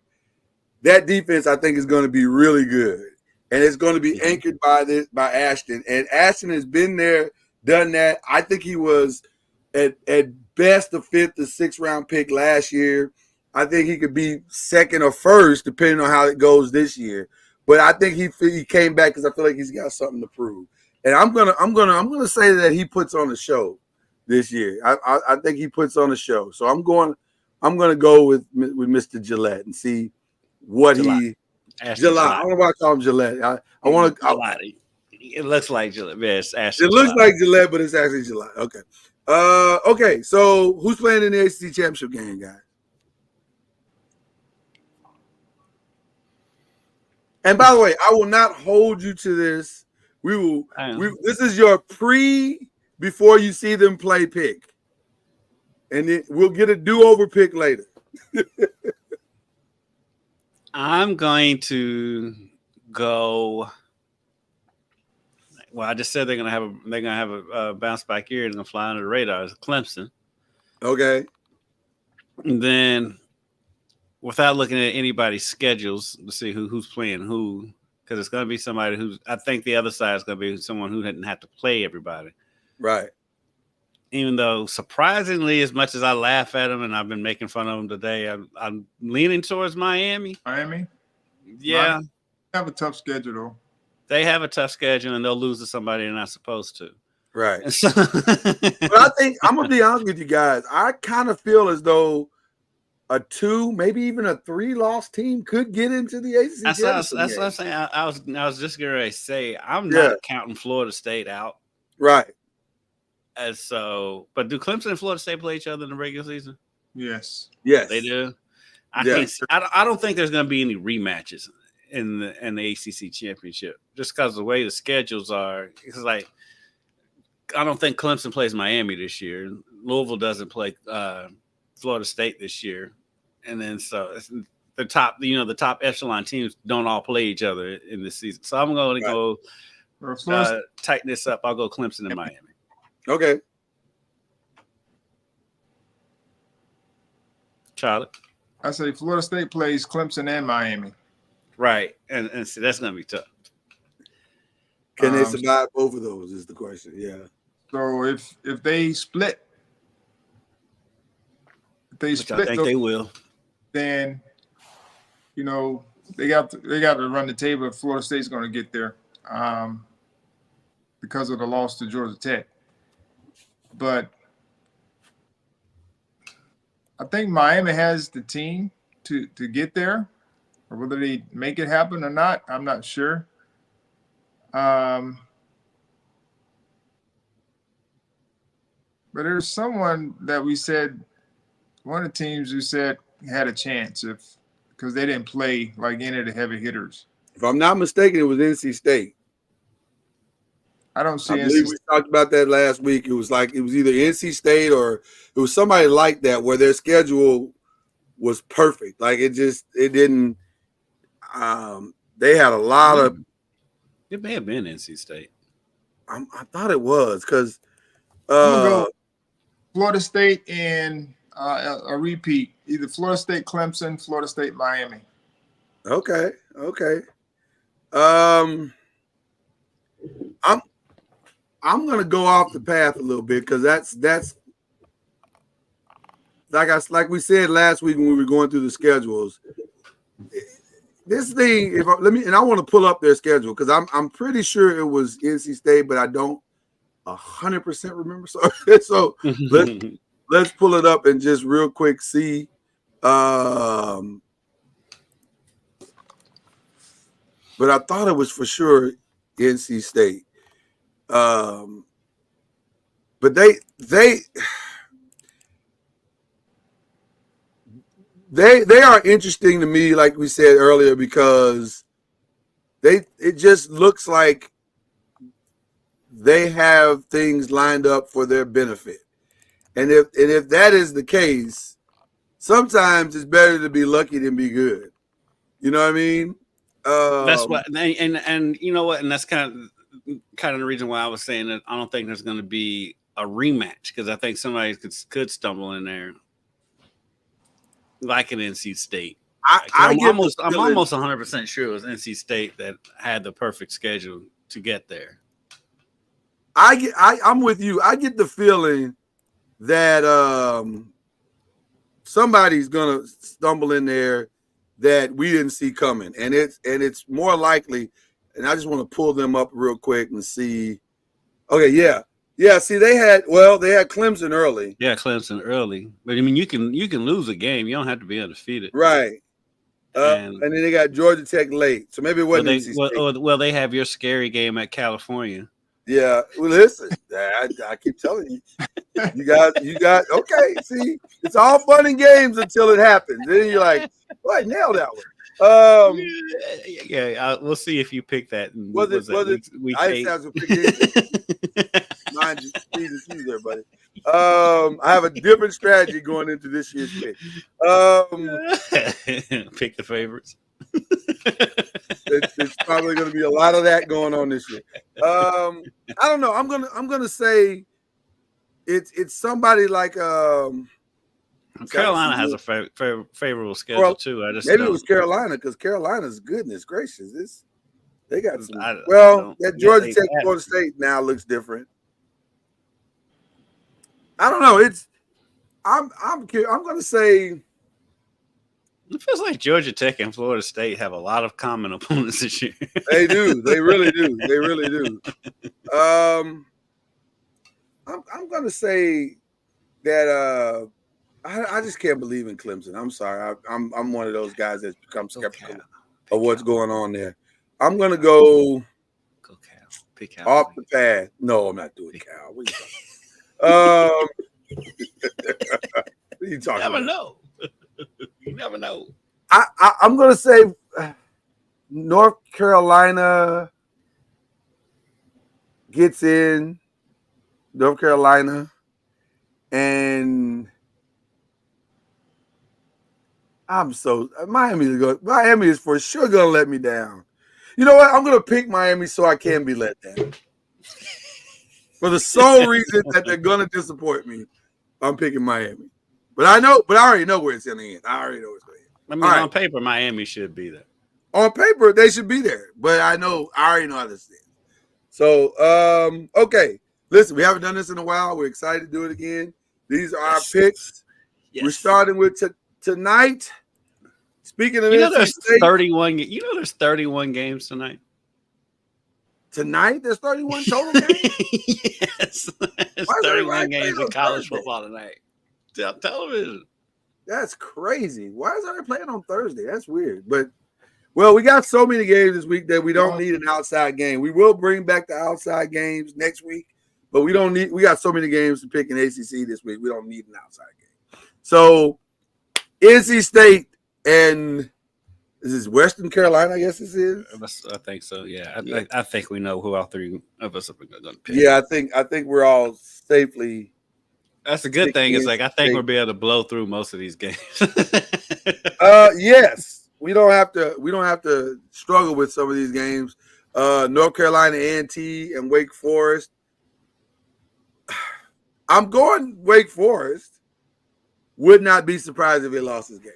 That defense, I think, is going to be really good, and it's going to be anchored by Ashton. And Ashton has been there, done that. I think he was at best a 5th or 6th round pick last year. I think he could be 2nd or 1st, depending on how it goes this year. But I think he came back because I feel like he's got something to prove. And I'm gonna say that he puts on a show this year. I think he puts on a show. So I'm gonna go with Mr. Gillette and see what Gillette. I don't know why I call him Gillette. I want to. It looks like Gillette. Yes, it looks like Gillette, but it's actually Gillette. Okay. Okay. So who's playing in the ACC championship game, guys? And by the way, I will not hold you to this. This is your before you see them play pick. And then we'll get a do-over pick later. I'm going to go. Well, I just said they're gonna have a bounce back year and gonna fly under the radar. It's Clemson. Okay. And then, without looking at anybody's schedules to see who's playing who, because it's going to be somebody who's. I think the other side is going to be someone who didn't have to play everybody. Right. Even though, surprisingly, as much as I laugh at them and I've been making fun of them today, I'm leaning towards Miami. Miami? Yeah. They have a tough schedule, though. They have a tough schedule, and they'll lose to somebody they're not supposed to. Right. So, but I think, I'm going to be honest with you guys, I kind of feel as though a 2, maybe even a 3-loss team could get into the ACC. That's what I'm saying. I was just going to say I'm not counting Florida State out. Right. And so, but do Clemson and Florida State play each other in the regular season? Yes. They do. I don't think there's going to be any rematches in the ACC championship just because of the way the schedules are. It's like I don't think Clemson plays Miami this year. Louisville doesn't play Florida State this year, and then so the top echelon teams don't all play each other in this season. So I'm going to go tighten this up. I'll go Clemson and Miami. Okay, Charlotte. I say Florida State plays Clemson and Miami. Right, and see that's gonna be tough. Can they survive both of those? Is the question. Yeah. So if they split, I think they will. Then they got to run the table if Florida State's going to get there, because of the loss to Georgia Tech. But I think Miami has the team to get there, or whether they make it happen or not, I'm not sure. But there's someone that we said, one of the teams who said had a chance because they didn't play like any of the heavy hitters. If I'm not mistaken, it was NC State. I don't see. I believe we talked about that last week. It was either NC State or it was somebody like that where their schedule was perfect. Like it didn't. They had a lot of. It may have been NC State. I thought it was because Florida State and a repeat, either Florida State, Clemson, Florida State, Miami. Okay. I'm gonna go off the path a little bit because that's like we said last week when we were going through the schedules. This thing, I want to pull up their schedule because I'm pretty sure it was NC State, but I don't 100% remember. So let's pull it up and just real quick see. But I thought it was for sure NC State. But they are interesting to me, like we said earlier, because it just looks like they have things lined up for their benefit. And if that is the case, sometimes it's better to be lucky than be good. You know what I mean? That's what, and you know what, and that's kind of the reason why I was saying that I don't think there's going to be a rematch, because I think somebody could stumble in there like an NC State. I'm almost 100% sure it was NC State that had the perfect schedule to get there. I'm with you. I get the feeling that somebody's gonna stumble in there that we didn't see coming, and it's more likely. And I just want to pull them up real quick and see. Okay, yeah. See, they had Clemson early. Yeah, Clemson early, but I mean, you can lose a game. You don't have to be undefeated, right? And then they got Georgia Tech late, so maybe it wasn't. Well, they have your scary game at California. Yeah, well, listen, I keep telling you, you got okay. See, it's all fun and games until it happens. Then you're like, well, I nailed that one. We'll see if you pick that. Was it week 8? Mind you, Jesus, there, buddy. I have a different strategy going into this year's pick. Pick the favorites. It's probably going to be a lot of that going on this year. I don't know. I'm gonna say it's somebody like Carolina has a favorable schedule too. Maybe it was Carolina, because Carolina's, goodness gracious, they got some. That Georgia Tech Florida State now looks different. I don't know. I'm going to say. It feels like Georgia Tech and Florida State have a lot of common opponents this year. They do. They really do. They really do. I'm going to say that I just can't believe in Clemson. I'm sorry. I'm one of those guys that's become skeptical of what's going on there. I'm going to go Cal. Pick Cal. Off the path. No, I'm not doing Cal. What are you talking about? Know. You never know. I'm going to say North Carolina gets in. North Carolina. And Miami is for sure going to let me down. You know what? I'm going to pick Miami so I can be let down. For the sole reason that they're going to disappoint me, I'm picking Miami. But I already know where it's going to end. I already know where it's going to end. I mean, on paper, Miami should be there. On paper, they should be there. But I already know how this is. So, okay. Listen, we haven't done this in a while. We're excited to do it again. These are our picks. Yes. We're starting with tonight. Speaking of there's 31. There's 31 games tonight. Tonight, there's 31 total games. Yes, there's 31 games in college football tonight. Television. That's crazy. Why is everybody playing on Thursday? That's weird. But we got so many games this week that we don't need an outside game. We will bring back the outside games next week, but we got so many games to pick in ACC this week. We don't need an outside game. So NC State and this is Western Carolina, I guess this is. I think so. Yeah. I think we know who all three of us are going to pick. Yeah, I think we're all safely. That's the good thing. Is I think we'll be able to blow through most of these games. Yes, we don't have to struggle with some of these games. North Carolina A&T and Wake Forest. I'm going Wake Forest. Would not be surprised if they lost this game.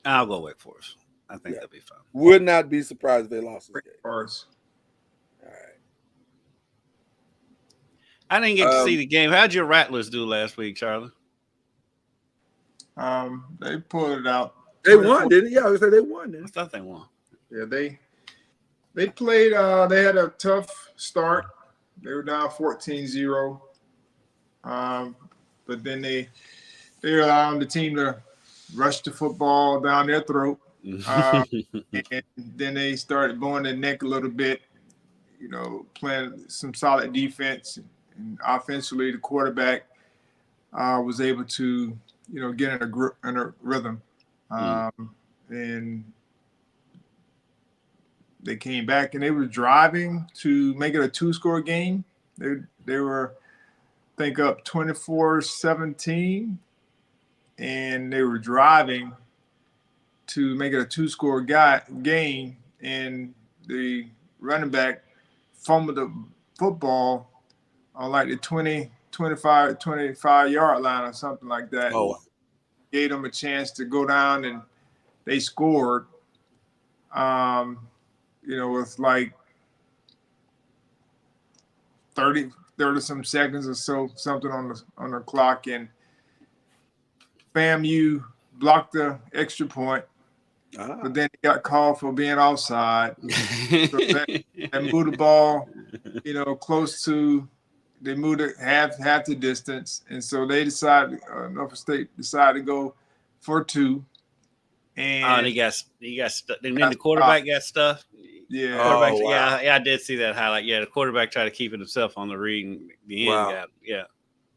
I'll go Wake Forest. I think that'll be fine. Would not be surprised if they lost this game. Forest. All right. I didn't get to see the game. How'd your Rattlers do last week, Charlie? They pulled it out. They won, didn't they? Yeah, I was say they won. I thought they won. Yeah, they played. They had a tough start. They were down 14-0. But then they allowed the team to rush the football down their throat. And then they started blowing their neck a little bit, playing some solid defense. And offensively, the quarterback was able to, get in a rhythm. And they came back and they were driving to make it a 2-score game. They were, I think, up 24-17. And they were driving to make it a 2-score game, and the running back fumbled the football on like the 25-yard line or something like that. Oh, gave them a chance to go down, and they scored. With like 30 some seconds or so, something on the clock, and FAMU blocked the extra point, but then he got called for being offside. So that moved the ball, close to. They moved it half the distance, and so they decided. Norfolk State decided to go for 2. And he got stuck. Then the quarterback got stuffed. Yeah. Oh, wow. Yeah, I did see that highlight. Yeah, the quarterback tried to keep it himself on the read, and the end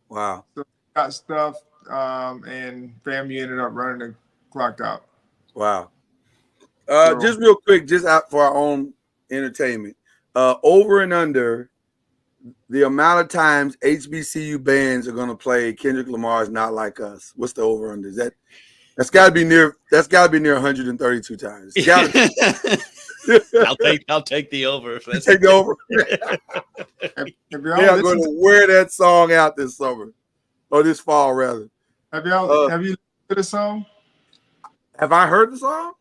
Wow. So got stuffed. And FAMU ended up running the clock out. Wow. Just real quick, just out for our own entertainment, over and under the amount of times HBCU bands are going to play Kendrick Lamar's "Not Like Us." What's the over under? That's got to be near 132 times. I'll take the over. If that's take the over. I'm going to wear that song out this summer. Or this fall, rather. Have you listened to the song? Have I heard the song?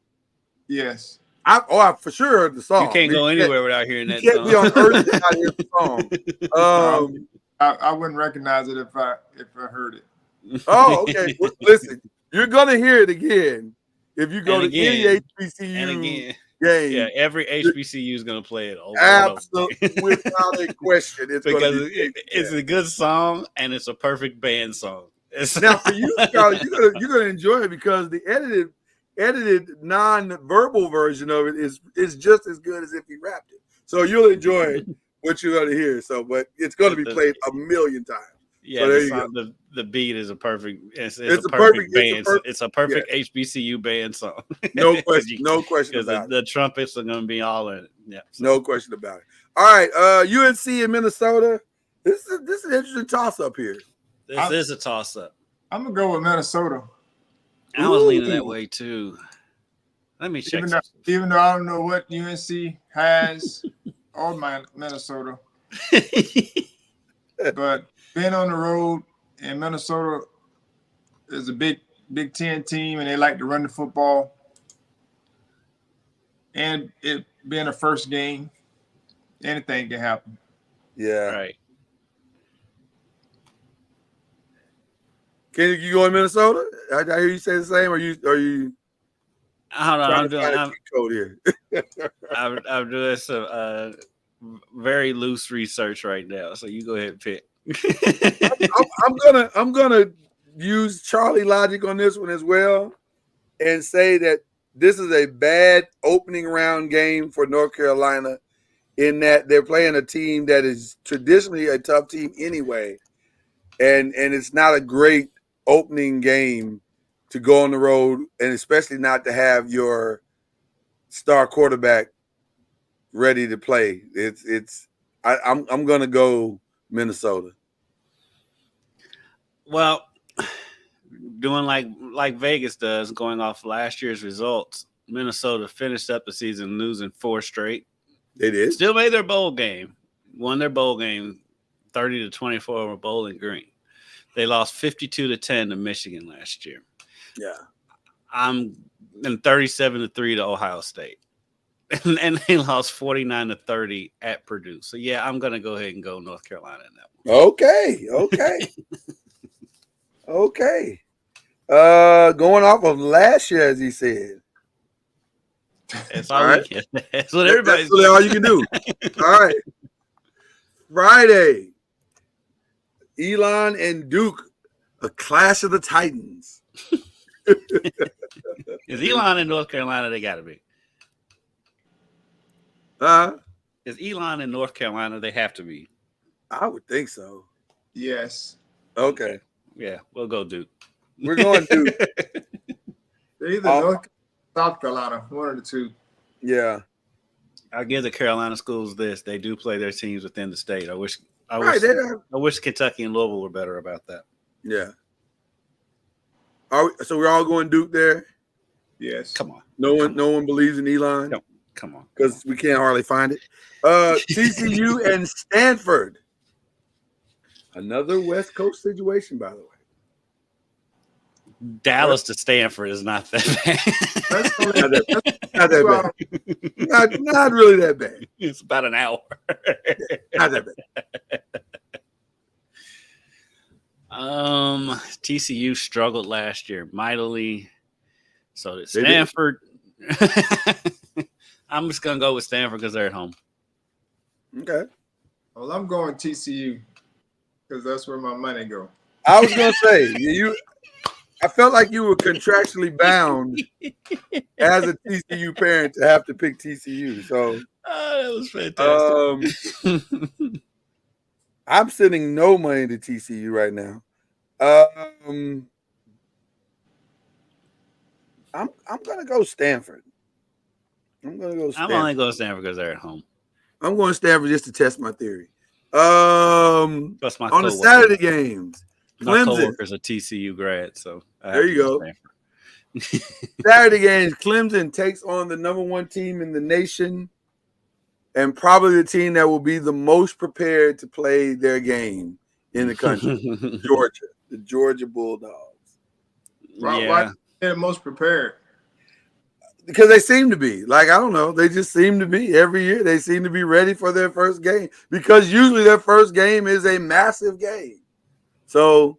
Yes. I for sure heard the song. You can't go anywhere without hearing that song. You can't be on earth without hearing the song. I wouldn't recognize it if I heard it. Oh, okay. Well, listen, you're gonna hear it again if you go to any HBCU game. Yeah, every HBCU is gonna play it over. Absolutely, without a question. It's a good song and it's a perfect band song. Now for you, Charlie, you're gonna enjoy it because the edited non-verbal version of it is just as good as if he rapped it. So you'll enjoy what you're gonna hear. So, but it's gonna be played a million times. Yeah, so the beat is a perfect. It's a perfect band. It's a perfect HBCU band song. No question. No question about it. The trumpets are going to be all in it. Yeah, so. No question about it. All right, UNC in Minnesota. This is an interesting toss up here. This is a toss up. I'm gonna go with Minnesota. I was leaning that way too. Let me check. Even though I don't know what UNC has or Minnesota, but being on the road in Minnesota is a Big Ten team, and they like to run the football. And it being a first game, anything can happen. Yeah. Right. Can you go in Minnesota? I hear you say the same. Are you? Hold on, I'm doing a cheat code here. I'm doing some very loose research right now. So you go ahead and pick. I'm gonna use Charlie logic on this one as well, and say that this is a bad opening round game for North Carolina, in that they're playing a team that is traditionally a tough team anyway, and it's not a great opening game to go on the road, and especially not to have your star quarterback ready to play. I'm gonna go Minnesota. Well, doing like Vegas does, going off last year's results, Minnesota finished up the season losing 4 straight. They did. Still made their bowl game. Won their bowl game 30-24 over Bowling Green. They lost 52-10 to Michigan last year. Yeah. I'm in 37-3 to Ohio State. And they lost 49-30 at Purdue. So yeah, I'm gonna go ahead and go North Carolina in that one. Okay. Okay. Going off of last year, as he said. That's all right. That's what everybody's That's really all you can do. All right. Friday. Elon and Duke, a clash of the Titans. Is Elon in North Carolina? They got to be. Is Elon in North Carolina? They have to be. I would think so. Yes. Okay. Yeah, we'll go Duke. We're going Duke. They're either North South Carolina, one of the two. Yeah. I'll give the Carolina schools this. They do play their teams within the state. I wish Kentucky and Louisville were better about that. Yeah. So we're all going Duke there? Yes. Come on. No one believes in Elon? No. Come on. Because we can't hardly find it. TCU and Stanford. Another West Coast situation, by the way. Dallas to Stanford is not that Not that bad. Not really that bad. It's about an hour. Not that bad. TCU struggled last year mightily. So did Stanford. I'm just gonna go with Stanford because they're at home. Okay. Well, I'm going TCU because that's where my money go. I was gonna say I felt like you were contractually bound as a TCU parent to have to pick TCU. So that was fantastic. I'm sending no money to TCU right now. I'm gonna go Stanford. I'm only going Stanford because they're at home. I'm going Stanford just to test my theory. On the Saturday games, my coworker's a TCU grad, so there you go. Saturday games, Clemson takes on the number 1 team in the nation, and probably the team that will be the most prepared to play their game in the country, Georgia, the Georgia Bulldogs. Why they're most prepared? Because they seem to be. Like, I don't know. They just seem to be. Every year they seem to be ready for their first game, because usually their first game is a massive game. So,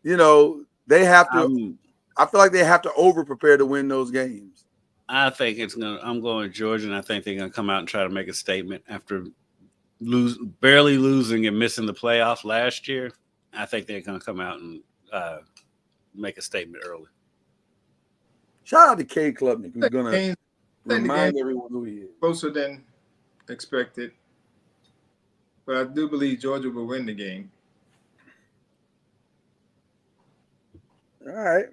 they have to I feel like they have to over-prepare to win those games. I think I'm going Georgia, and I think they're going to come out and try to make a statement after barely losing and missing the playoffs last year. I think they're going to come out and make a statement early. Shout out to Cade Klubnik, who's going to remind everyone who he is. Closer than expected. But I do believe Georgia will win the game. All right.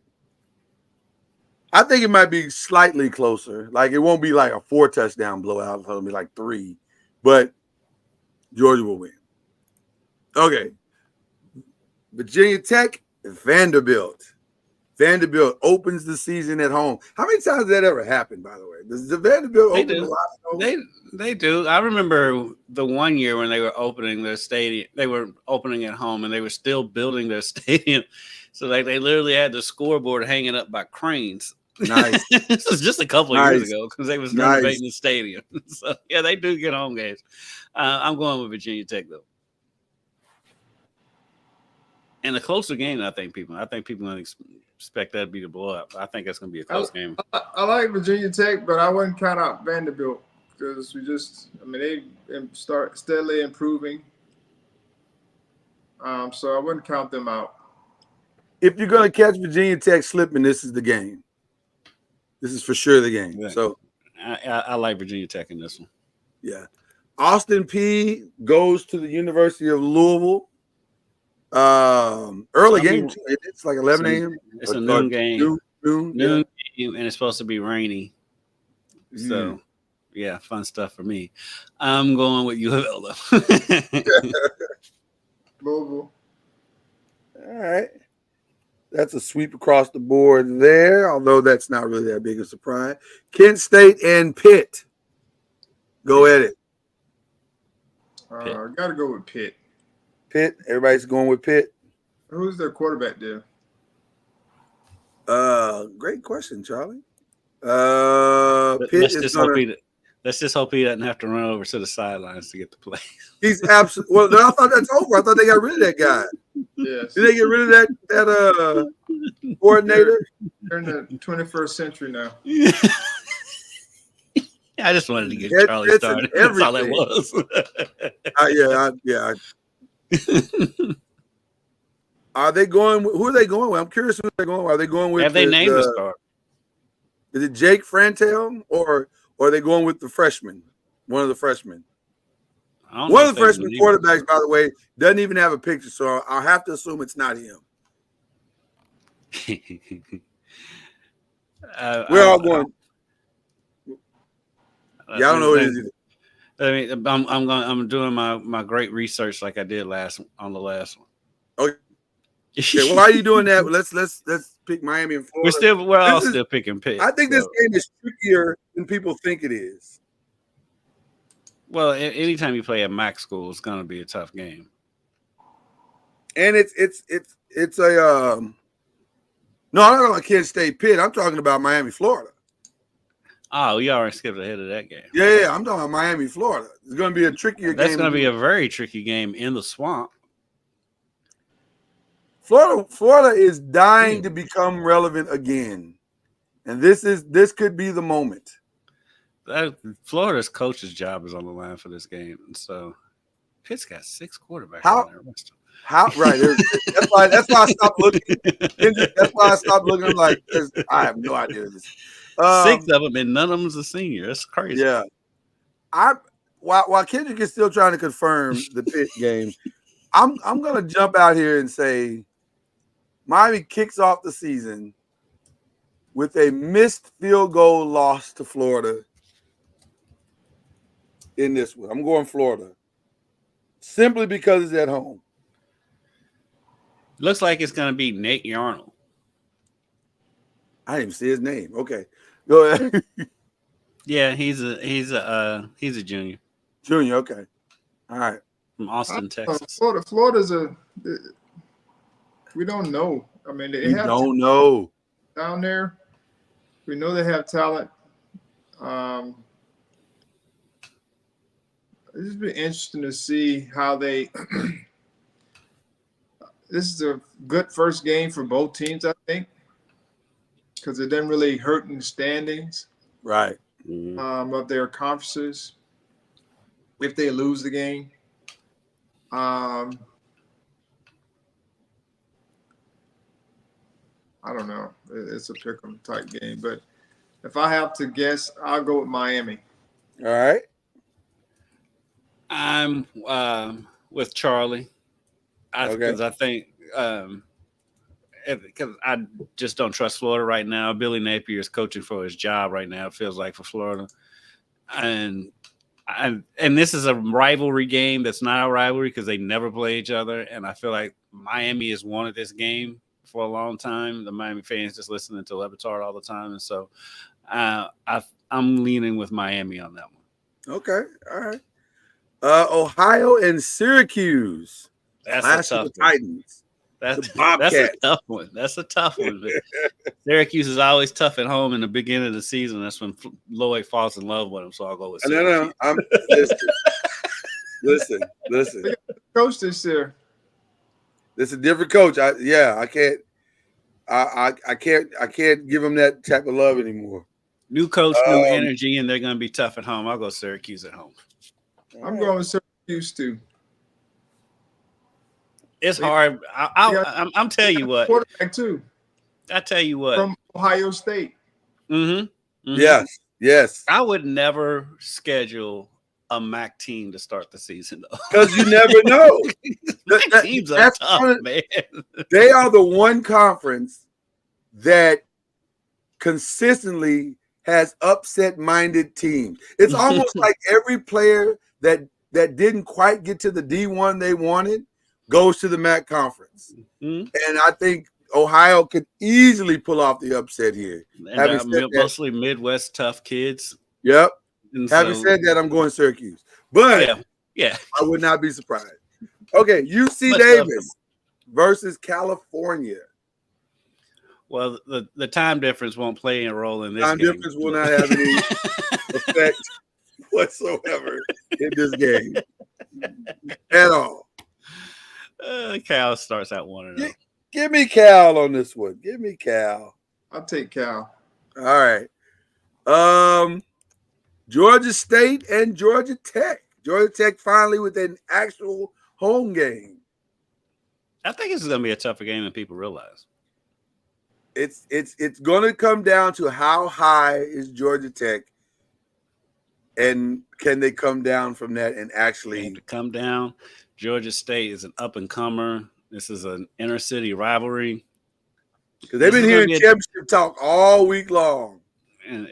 I think it might be slightly closer. Like, it won't be like a 4-touchdown blowout. It'll be like 3. But Georgia will win. Okay. Virginia Tech, Vanderbilt. Vanderbilt opens the season at home. How many times has that ever happened, by the way? Does the Vanderbilt open a lot at home? They do. I remember the one year when they were opening their stadium. They were opening at home, and they were still building their stadium. So like they literally had the scoreboard hanging up by cranes. Nice. This was just a couple of years ago because they was renovating the stadium. So yeah, they do get home games. I'm going with Virginia Tech though. And a closer game, I think people going to expect that to be the blowout. I think that's going to be a close game. I like Virginia Tech, but I wouldn't count out Vanderbilt because they start steadily improving. So I wouldn't count them out. If you're going to catch Virginia Tech slipping, this is the game. This is for sure the game. Yeah. So I like Virginia Tech in this one. Yeah. Austin Peay goes to the University of Louisville. Early game. It's like 11 a.m. It's a noon game. Noon game, and it's supposed to be rainy. So, yeah, fun stuff for me. I'm going with U of L, though. Louisville. All right. That's a sweep across the board there, although that's not really that big a surprise. Kent State and Pitt. Go at it. I got to go with Pitt. Pitt. Everybody's going with Pitt. Who's their quarterback there? Great question, Charlie. Pitt let's just hope he doesn't have to run over to the sidelines to get the play. He's absolutely well. I thought that's over. I thought they got rid of that guy. Yes. Did they get rid of that coordinator? They're in the 21st century now. I just wanted to get Charlie started. That's all it was. Yeah. Are they going? Who are they going with? I'm curious who they're going with. Are they going with? Have they named the star? Is it Jake Frantel or are they going with the freshman? One of the freshmen. One of the freshman quarterbacks, by the way, doesn't even have a picture, so I'll have to assume it's not him. We're all going. I don't know what it is either. I'm doing my great research like I did on the last one. Okay. Why are you doing that? Let's pick Miami and Florida. We're all still picking Pitt. I think this game is trickier than people think it is. Well, anytime you play at MAC school, it's going to be a tough game. And it's a no, I'm not talking about Kent State Pitt. I'm talking about Miami, Florida. Oh, you already skipped ahead of that game. Yeah, I'm talking about Miami, Florida. It's going to be a trickier game. That's going to be a very tricky game in the swamp. Florida is dying to become relevant again, and this could be the moment. Florida's coach's job is on the line for this game, and so Pitt's got 6 quarterbacks. Right? That's why I stopped looking. That's why I stopped looking. I'm like, I have no idea this. 6 of them, and none of them's a senior. That's crazy. Yeah, while Kendrick is still trying to confirm the Pitt game, I'm gonna jump out here and say Miami kicks off the season with a missed field goal loss to Florida in this one. I'm going Florida simply because it's at home. Looks like it's going to be Nate Yarnell. I didn't even see his name. Okay, go ahead. Yeah, he's a junior. Junior, okay. All right. From Austin, Texas. Florida's we don't know. I mean, they don't know down there. We know they have talent. It's just been interesting to see how they. This is a good first game for both teams, I think, because it doesn't really hurt in the standings, right? Of their conferences. If they lose the game, I don't know. It's a pick'em type game, but if I have to guess, I'll go with Miami. All right. I'm with Charlie. Because I think because I just don't trust Florida right now. Billy Napier is coaching for his job right now. It feels like for Florida, and this is a rivalry game that's not a rivalry because they never play each other. And I feel like Miami has wanted this game for a long time. The Miami fans just listening to Le Batard all the time, and so I'm leaning with Miami on that one. Okay, all right. Ohio and Syracuse. That's a tough one. Titans. That's a tough one. That's a tough one. But Syracuse is always tough at home in the beginning of the season. That's when Lloyd falls in love with him. So I'll go with Syracuse. No. Listen. Coach this year. This is a different coach. I can't give him that type of love anymore. New coach, new energy, and they're going to be tough at home. I'll go Syracuse at home. I'm going with Syracuse too. It's hard. I'm telling you what. Quarterback too. I tell you what. From Ohio State. Mm-hmm. Yes. I would never schedule a MAC team to start the season though, because you never know. Teams are tough, man. They are the one conference that consistently has upset-minded teams. It's almost like every player that didn't quite get to the D1 they wanted goes to the MAC conference. And I think Ohio could easily pull off the upset here. Mostly Midwest tough kids. Yep. And having said that, I'm going Syracuse. But yeah, I would not be surprised. Okay, UC Davis versus California. Well, the time difference won't play a role in this game. Time difference will not have any effect whatsoever in this game at all. Cal starts out 1-0. Give me Cal on this one. Give me Cal. I'll take Cal. All right. Georgia State and Georgia Tech. Georgia Tech finally with an actual home game. I think this is going to be a tougher game than people realize. It's going to come down to how high is Georgia Tech, and can they come down from that and actually come down? Georgia State is an up and comer. This is an inner city rivalry because they've been hearing championship talk all week long, and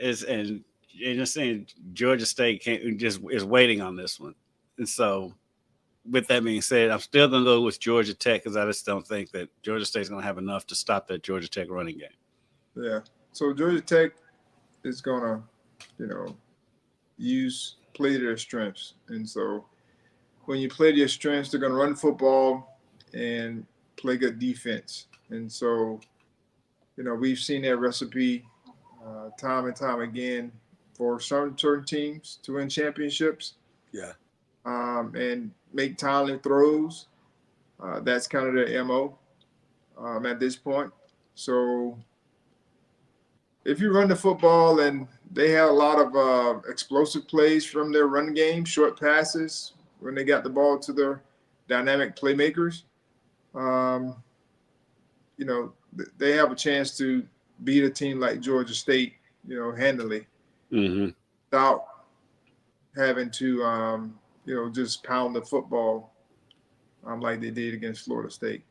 you're just saying Georgia State is waiting on this one. And so, with that being said, I'm still going to go with Georgia Tech because I just don't think that Georgia State's going to have enough to stop that Georgia Tech running game. Yeah. So Georgia Tech is going to, play their strengths. And so when you play their strengths, they're going to run football and play good defense. And so, we've seen that recipe time and time again for certain teams to win championships. Yeah. And make timely throws. That's kind of their MO at this point. So if you run the football and they have a lot of explosive plays from their run game, short passes, when they got the ball to their dynamic playmakers, they have a chance to beat a team like Georgia State, handily, without having to, just pound the football like they did against Florida State.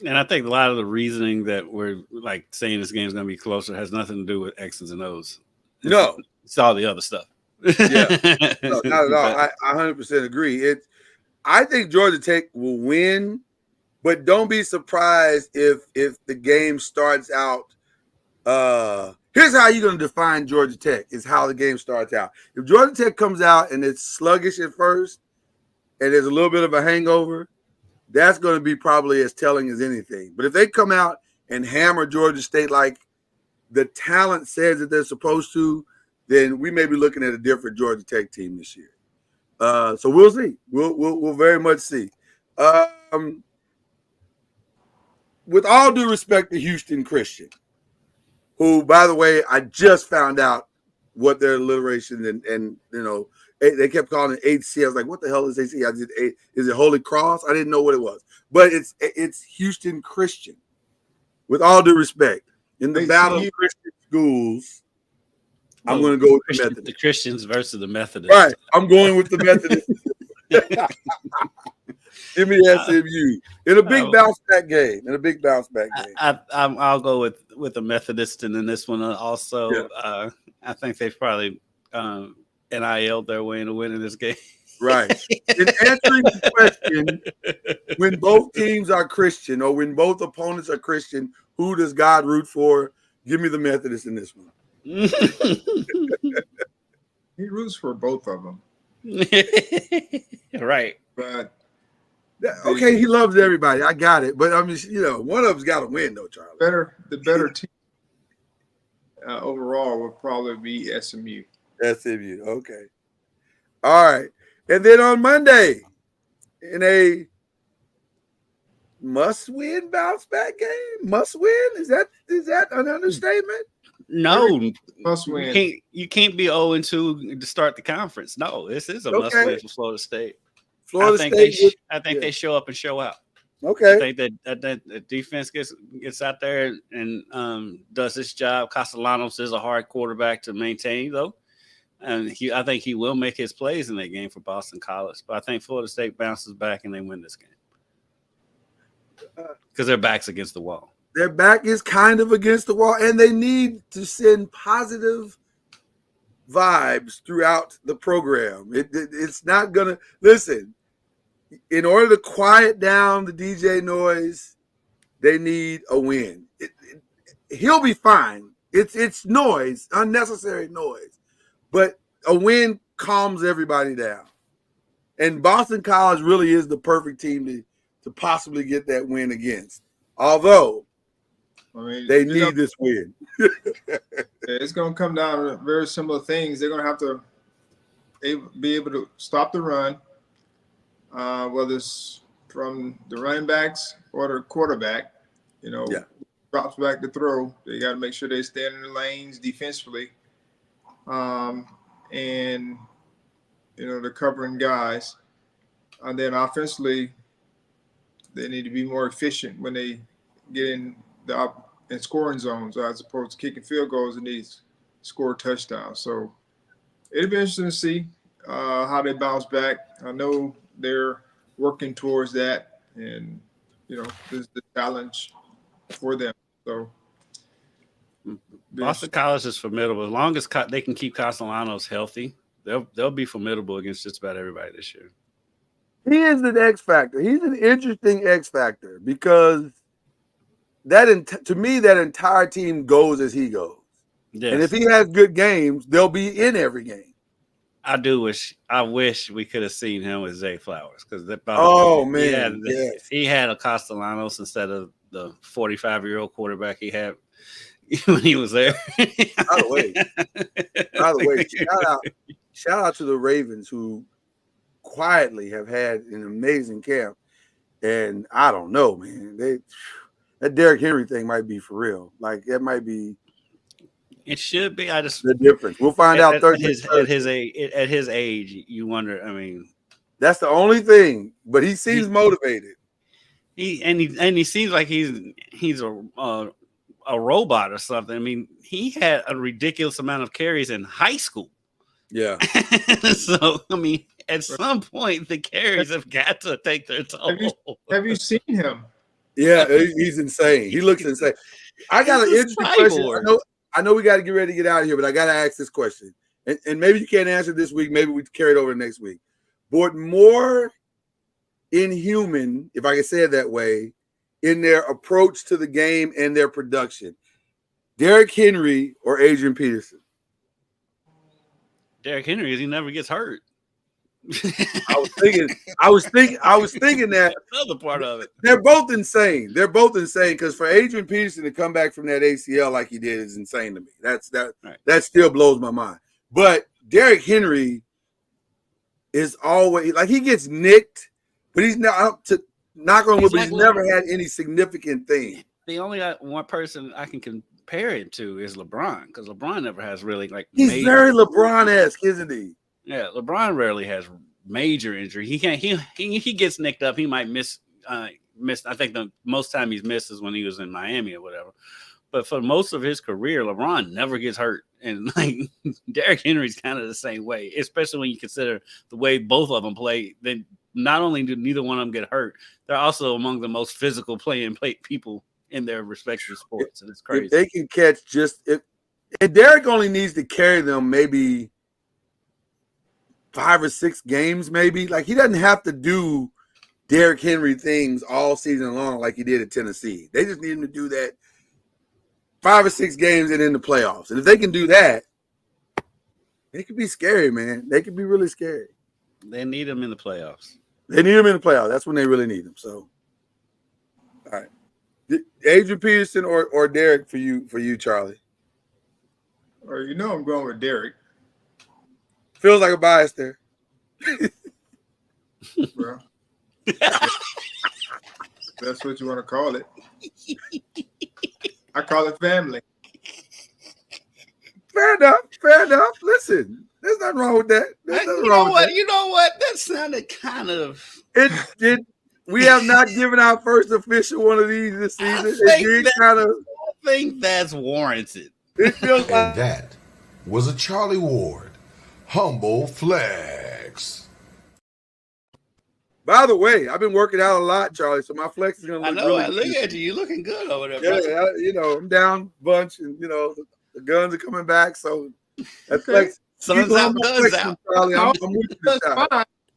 And I think a lot of the reasoning that we're like saying this game is going to be closer has nothing to do with X's and O's. It's all the other stuff. Yeah, no, not at all. I 100% agree. I think Georgia Tech will win, but don't be surprised if the game starts out. Here's how you're going to define Georgia Tech is how the game starts out. If Georgia Tech comes out and it's sluggish at first and there's a little bit of a hangover, that's going to be probably as telling as anything. But if they come out and hammer Georgia State like the talent says that they're supposed to, then we may be looking at a different Georgia Tech team this year. So we'll see. We'll very much see. With all due respect to Houston Christian, who, by the way, I just found out what their alliteration and they kept calling it HC. I was like, what the hell is HC? Is it Holy Cross? I didn't know what it was. But it's Houston Christian. With all due respect, in the battle of Christian schools, I'm going to go with the Methodists. The Christians versus the Methodists. Right. I'm going with the Methodists. Give me SMU in a big bounce back game. I'll go with the Methodists in this one also. Yeah. I think they've probably NIL'd their way into winning this game. Right. In answering the question, when both teams are Christian or when both opponents are Christian, who does God root for? Give me the Methodist in this one. He roots for both of them. Right. But okay, he loves everybody. I got it. But I mean, one of them's got to win, though, Charlie. The better team overall would probably be SMU. SMU. Okay. All right. And then on Monday, in a must-win bounce-back game, must-win? Is that an understatement? No, must win. You can't be 0-2 to start the conference. No, this is a must-win for Florida State. I think they show up and show out. Okay. I think that the defense gets out there and does its job. Castellanos is a hard quarterback to maintain, though. And I think he will make his plays in that game for Boston College. But I think Florida State bounces back and they win this game. Because their back's against the wall. Their back is kind of against the wall, and they need to send positive vibes throughout the program. It's not going to – listen, in order to quiet down the DJ noise, they need a win. He'll be fine. It's noise, unnecessary noise. But a win calms everybody down. And Boston College really is the perfect team to possibly get that win against. Although they need this win. It's going to come down to very similar things. They're going to have to be able to stop the run, whether it's from the running backs or the quarterback. Drops back to throw. They got to make sure they stay in the lanes defensively. And they're covering guys, and then offensively they need to be more efficient when they get in scoring zones as opposed to kicking field goals and these score touchdowns. So it'll be interesting to see how they bounce back. I know they're working towards that, and this is the challenge for them. So Boston College is formidable. As long as they can keep Castellanos healthy, they'll be formidable against just about everybody this year. He is an X factor. He's an interesting X factor because to me, that entire team goes as he goes. Yes. And if he has good games, they'll be in every game. I wish we could have seen him with Zay Flowers because he had a Castellanos instead of the 45-year-old quarterback he had when he was there. By the way, shout out to the Ravens who quietly have had an amazing camp. And I don't know, man. That Derrick Henry thing might be for real. Like that might be. It should be. The difference. We'll find out at his age. You wonder. I mean, that's the only thing. But he seems motivated. He seems like he's a robot or something. I mean, he had a ridiculous amount of carries in high school. Yeah. So I mean, at some point, the carries have got to take their toll. Have you seen him? Yeah, he's insane. He looks insane. I got an interesting question. I know we got to get ready to get out of here, but I got to ask this question. And maybe you can't answer this week. Maybe we carry it over next week. But more inhuman, if I can say it that way, in their approach to the game and their production, Derrick Henry or Adrian Peterson? Derrick Henry, because he never gets hurt. I was thinking that another part of it. They're both insane. Because for Adrian Peterson to come back from that ACL like he did is insane to me. That still blows my mind. But Derrick Henry is always like he gets nicked, but he's not to knock on wood. But he's never had any significant thing. The only one person I can compare it to is LeBron, because LeBron never has really he's very LeBron-esque, isn't he? Yeah, LeBron rarely has major injury. He can't. He gets nicked up. He might miss. I think the most time he's missed is when he was in Miami or whatever. But for most of his career, LeBron never gets hurt, and Derrick Henry's kind of the same way. Especially when you consider the way both of them play. Then not only do neither one of them get hurt, they're also among the most physical people in their respective sports, and it's crazy. If they can catch and Derrick only needs to carry them maybe 5 or 6 games, maybe. Like, he doesn't have to do Derrick Henry things all season long like he did at Tennessee. They just need him to do that 5 or 6 games and in the playoffs. And if they can do that, they could be scary, man. They could be really scary. They need him in the playoffs. They need him in the playoffs. That's when they really need him. So, all right. Adrian Peterson or Derrick for you, Charlie? Well, you know I'm going with Derrick. Feels like a bias there. Well, that's what you want to call it. I call it family. Fair enough. Listen, there's nothing wrong with that. You know what? That sounded kind of. It. We have not given our first official one of these this season. I think that's warranted. It feels like And that was a Charlie Ward humble flex. By the way, I've been working out a lot, Charlie, so my flex is going to look really I look at you. You're looking good over there. Yeah, I'm down a bunch, and, the guns are coming back, so that's flex. Sun's out, guns out. Charlie. I'm with you this time.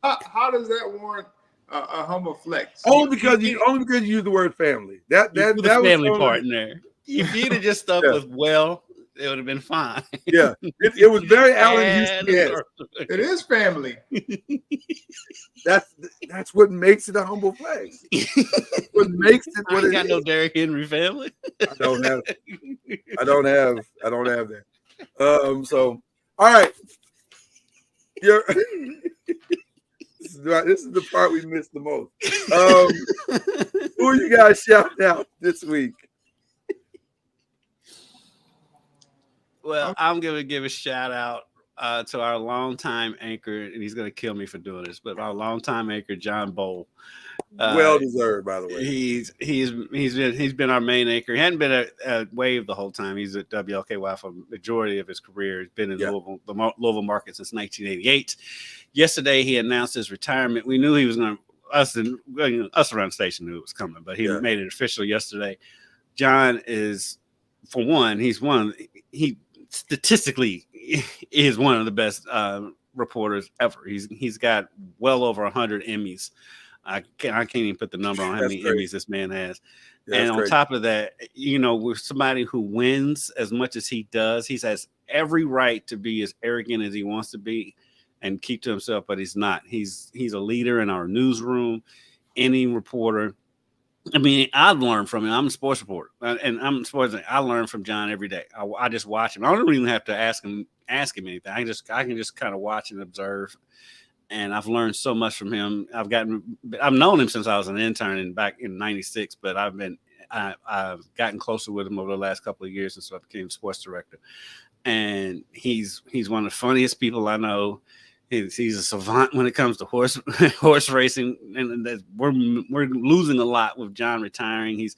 How does that warrant a humble flex? Only because you use the word family. That the family part in there. If you'd have just stuck with it would have been fine. Yeah, it was very Allen Houston. It is family. That's what makes it a humble flex. What makes it what I it got is. no Derrick Henry family. I don't have that. So all right. This is the part we missed the most. Who are you guys shouting out this week? Well, I'm going to give a shout out to our longtime anchor, and he's going to kill me for doing this, but our longtime anchor, John Bowl. Well deserved, by the way. He's been our main anchor. He hadn't been at Wave the whole time. He's at WLKY for the majority of his career. He's been in Louisville, the Louisville market since 1988. Yesterday, he announced his retirement. We knew he was going to. Us around the station knew it was coming, but he made it official yesterday. John is, for one, he statistically is one of the best reporters ever. He's got well over 100 Emmys. I can't even put the number on how many Emmys this man has. And on top of that, with somebody who wins as much as he does, he has every right to be as arrogant as he wants to be and keep to himself, but he's not. He's a leader in our newsroom. Any reporter. I mean, I've learned from him. I'm a sports reporter, and I learn from John every day. I just watch him. I don't even have to ask him anything. I can just kind of watch and observe. And I've learned so much from him. I've known him since I was an intern back in '96, but I've gotten closer with him over the last couple of years since I became sports director. And he's one of the funniest people I know. He's a savant when it comes to horse racing, and we're losing a lot with John retiring. He's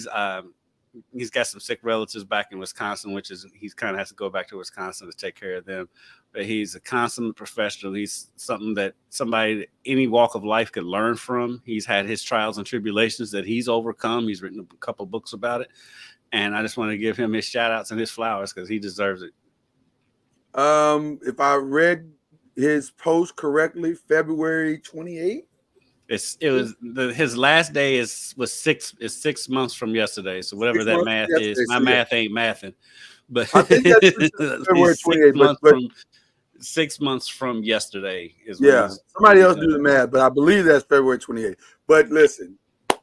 got some sick relatives back in Wisconsin, which is he kind of has to go back to Wisconsin to take care of them. But he's a consummate professional. He's something that somebody any walk of life could learn from. He's had his trials and tribulations that he's overcome. He's written a couple of books about it, and I just want to give him his shout outs and his flowers because he deserves it. If I read his post correctly, February 28th. His last day was 6 months from yesterday. So whatever that math is, my math ain't mathing. But I think that's February 28th. 6 months from yesterday is somebody else do the math, but I believe that's February 28th. But listen,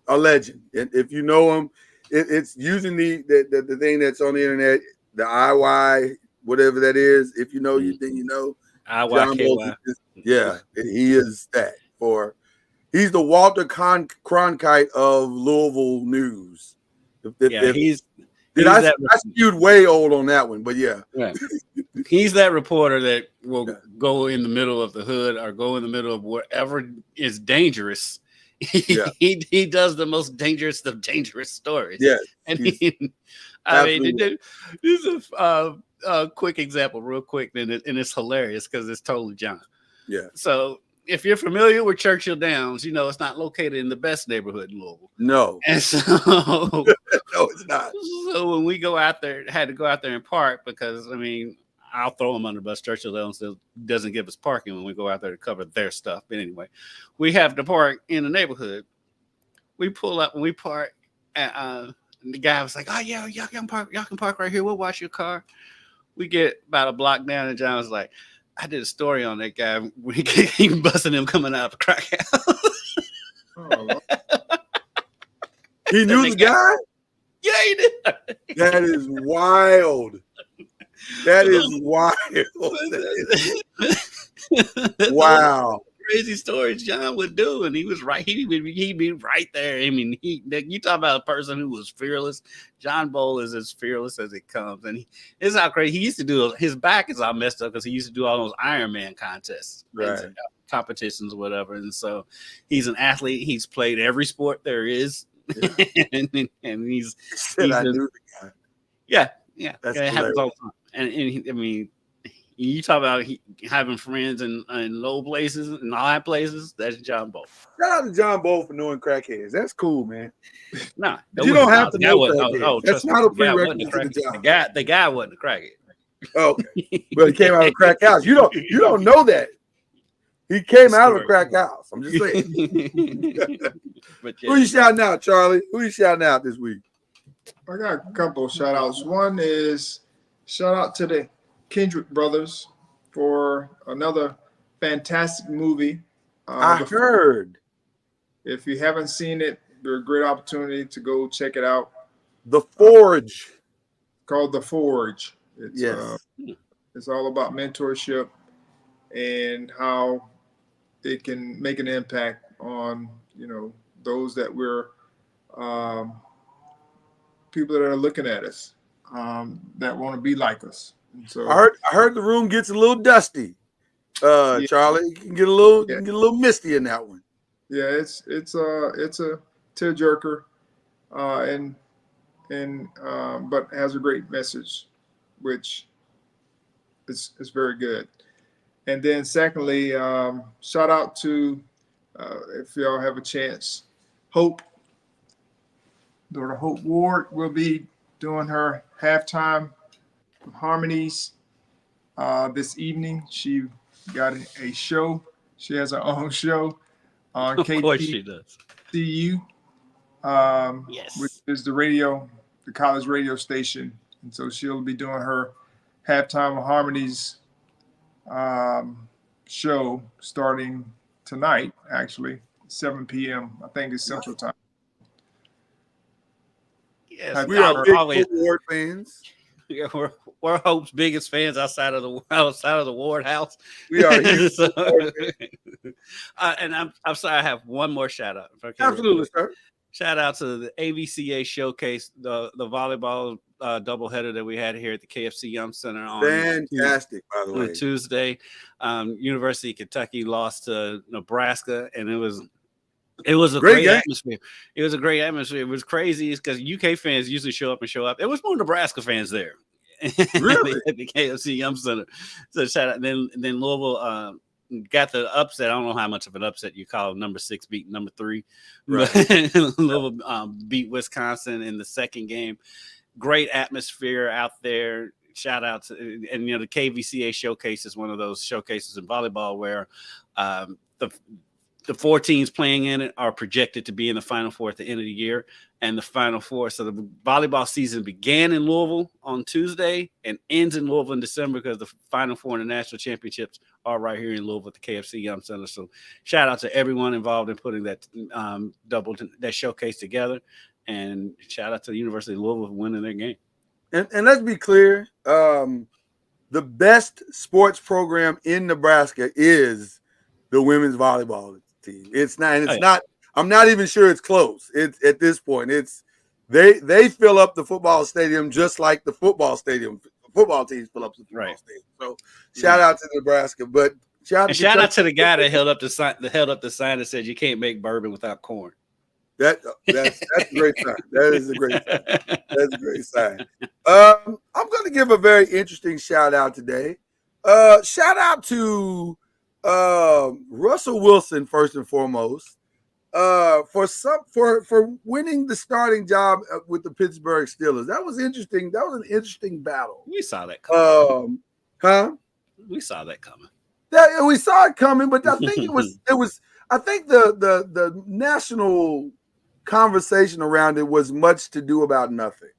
a legend. If you know him, it's using the thing that's on the internet, the IY, whatever that is. If you know you, then you know. IYKY. He is that he's the Walter Cronkite of Louisville news. I skewed way old on that one, but he's that reporter that will go in the middle of the hood or go in the middle of wherever is dangerous. He does the most dangerous of dangerous stories. Yeah, this is a quick example, real quick, and it's hilarious because it's totally John. Yeah. So if you're familiar with Churchill Downs, it's not located in the best neighborhood in Louisville. No. And so no, it's not. So when we had to go out there and park because I'll throw them under the bus. Churchill doesn't give us parking when we go out there to cover their stuff. But anyway, we have to park in the neighborhood. We pull up and we park. And the guy was like, "Oh yeah, y'all can park right here. We'll wash your car." We get about a block down, and John was like, "I did a story on that guy. We keep busting him coming out of the crack house." He knew the guy? Yeah, he did. That is wild. That is wild. Wow. Crazy stories John would do, and he was right. He'd be right there. I mean, you talk about a person who was fearless. John Bowl is as fearless as it comes, and it's how crazy. He used to do. His back is all messed up because he used to do all those Ironman contests, right? Competitions, or whatever. And so he's an athlete. He's played every sport there is. Yeah. and he's I knew the guy. Yeah. That's it happens all the time. And I mean, you talk about having friends in low places and high places. That's John Bowl. Shout out to John Bowl for knowing crackheads. That's cool, man. Nah, you don't have to know crackheads. That's not a prerequisite to the job. The guy wasn't a crackhead. Okay, but he came out of a crack house. You don't know that. He came out of a crack house. I'm just saying. But Who you shouting out, Charlie? Who you shouting out this week? I got a couple of shout outs. One is shout out to the Kendrick brothers for another fantastic movie. I heard. If you haven't seen it, there's a great opportunity to go check it out. The Forge. Called The Forge. It's, yes. It's all about mentorship and how it can make an impact on, those that we're people that are looking at us that want to be like us. And so I heard the room gets a little dusty. Charlie, you can get a little misty in that one. Yeah, it's a tearjerker, but has a great message, which is very good. And then secondly, shout out to if y'all have a chance, Hope. Daughter Hope Ward will be doing her halftime harmonies this evening. She got a show. She has her own show on KTCU. Of course she does. Yes. Which is the college radio station. And so she'll be doing her halftime harmonies show starting tonight, actually, 7 p.m. I think it's Central Time. Yes, we are big Hope Ward fans. Yeah, we're Hope's biggest fans outside of the Ward house. We are. And I'm sorry, I have one more shout out. Absolutely, sir. Shout out to the AVCA showcase, the volleyball doubleheader that we had here at the KFC Yum Center on fantastic, by the way. On Tuesday. University of Kentucky lost to Nebraska, and it was a great atmosphere. It was a great atmosphere. It was crazy because UK fans usually show up. There was more Nebraska fans there. Really? At the KFC Yum Center. So shout out. Then Louisville got the upset. I don't know how much of an upset you call number 6 beat number 3. Right. Louisville beat Wisconsin in the second game. Great atmosphere out there. Shout out to the KVCA showcase is one of those showcases in volleyball where the 4 teams playing in it are projected to be in the Final Four at the end of the year. And the Final Four, so the volleyball season began in Louisville on Tuesday and ends in Louisville in December because the Final Four and the national championships are right here in Louisville at the KFC Yum Center. So shout out to everyone involved in putting that that showcase together. And shout out to the University of Louisville for winning their game. And let's be clear, the best sports program in Nebraska is the women's volleyball team. It's not. I'm not even sure it's close. It's at this point. They fill up the football stadium just like the football stadium. Football teams fill up the football stadium. So shout out to Nebraska, but shout out to the guy that held up the sign that said you can't make bourbon without corn. That's a great sign. That is a great sign. That's a great sign. I'm going to give a very interesting shout out today. Shout out to Russell Wilson first and foremost for winning the starting job with the Pittsburgh Steelers. That was interesting. That was an interesting battle. We saw that. Huh? We saw that coming. Yeah, we saw it coming, but I think it was. I think the national conversation around it was much to do about nothing.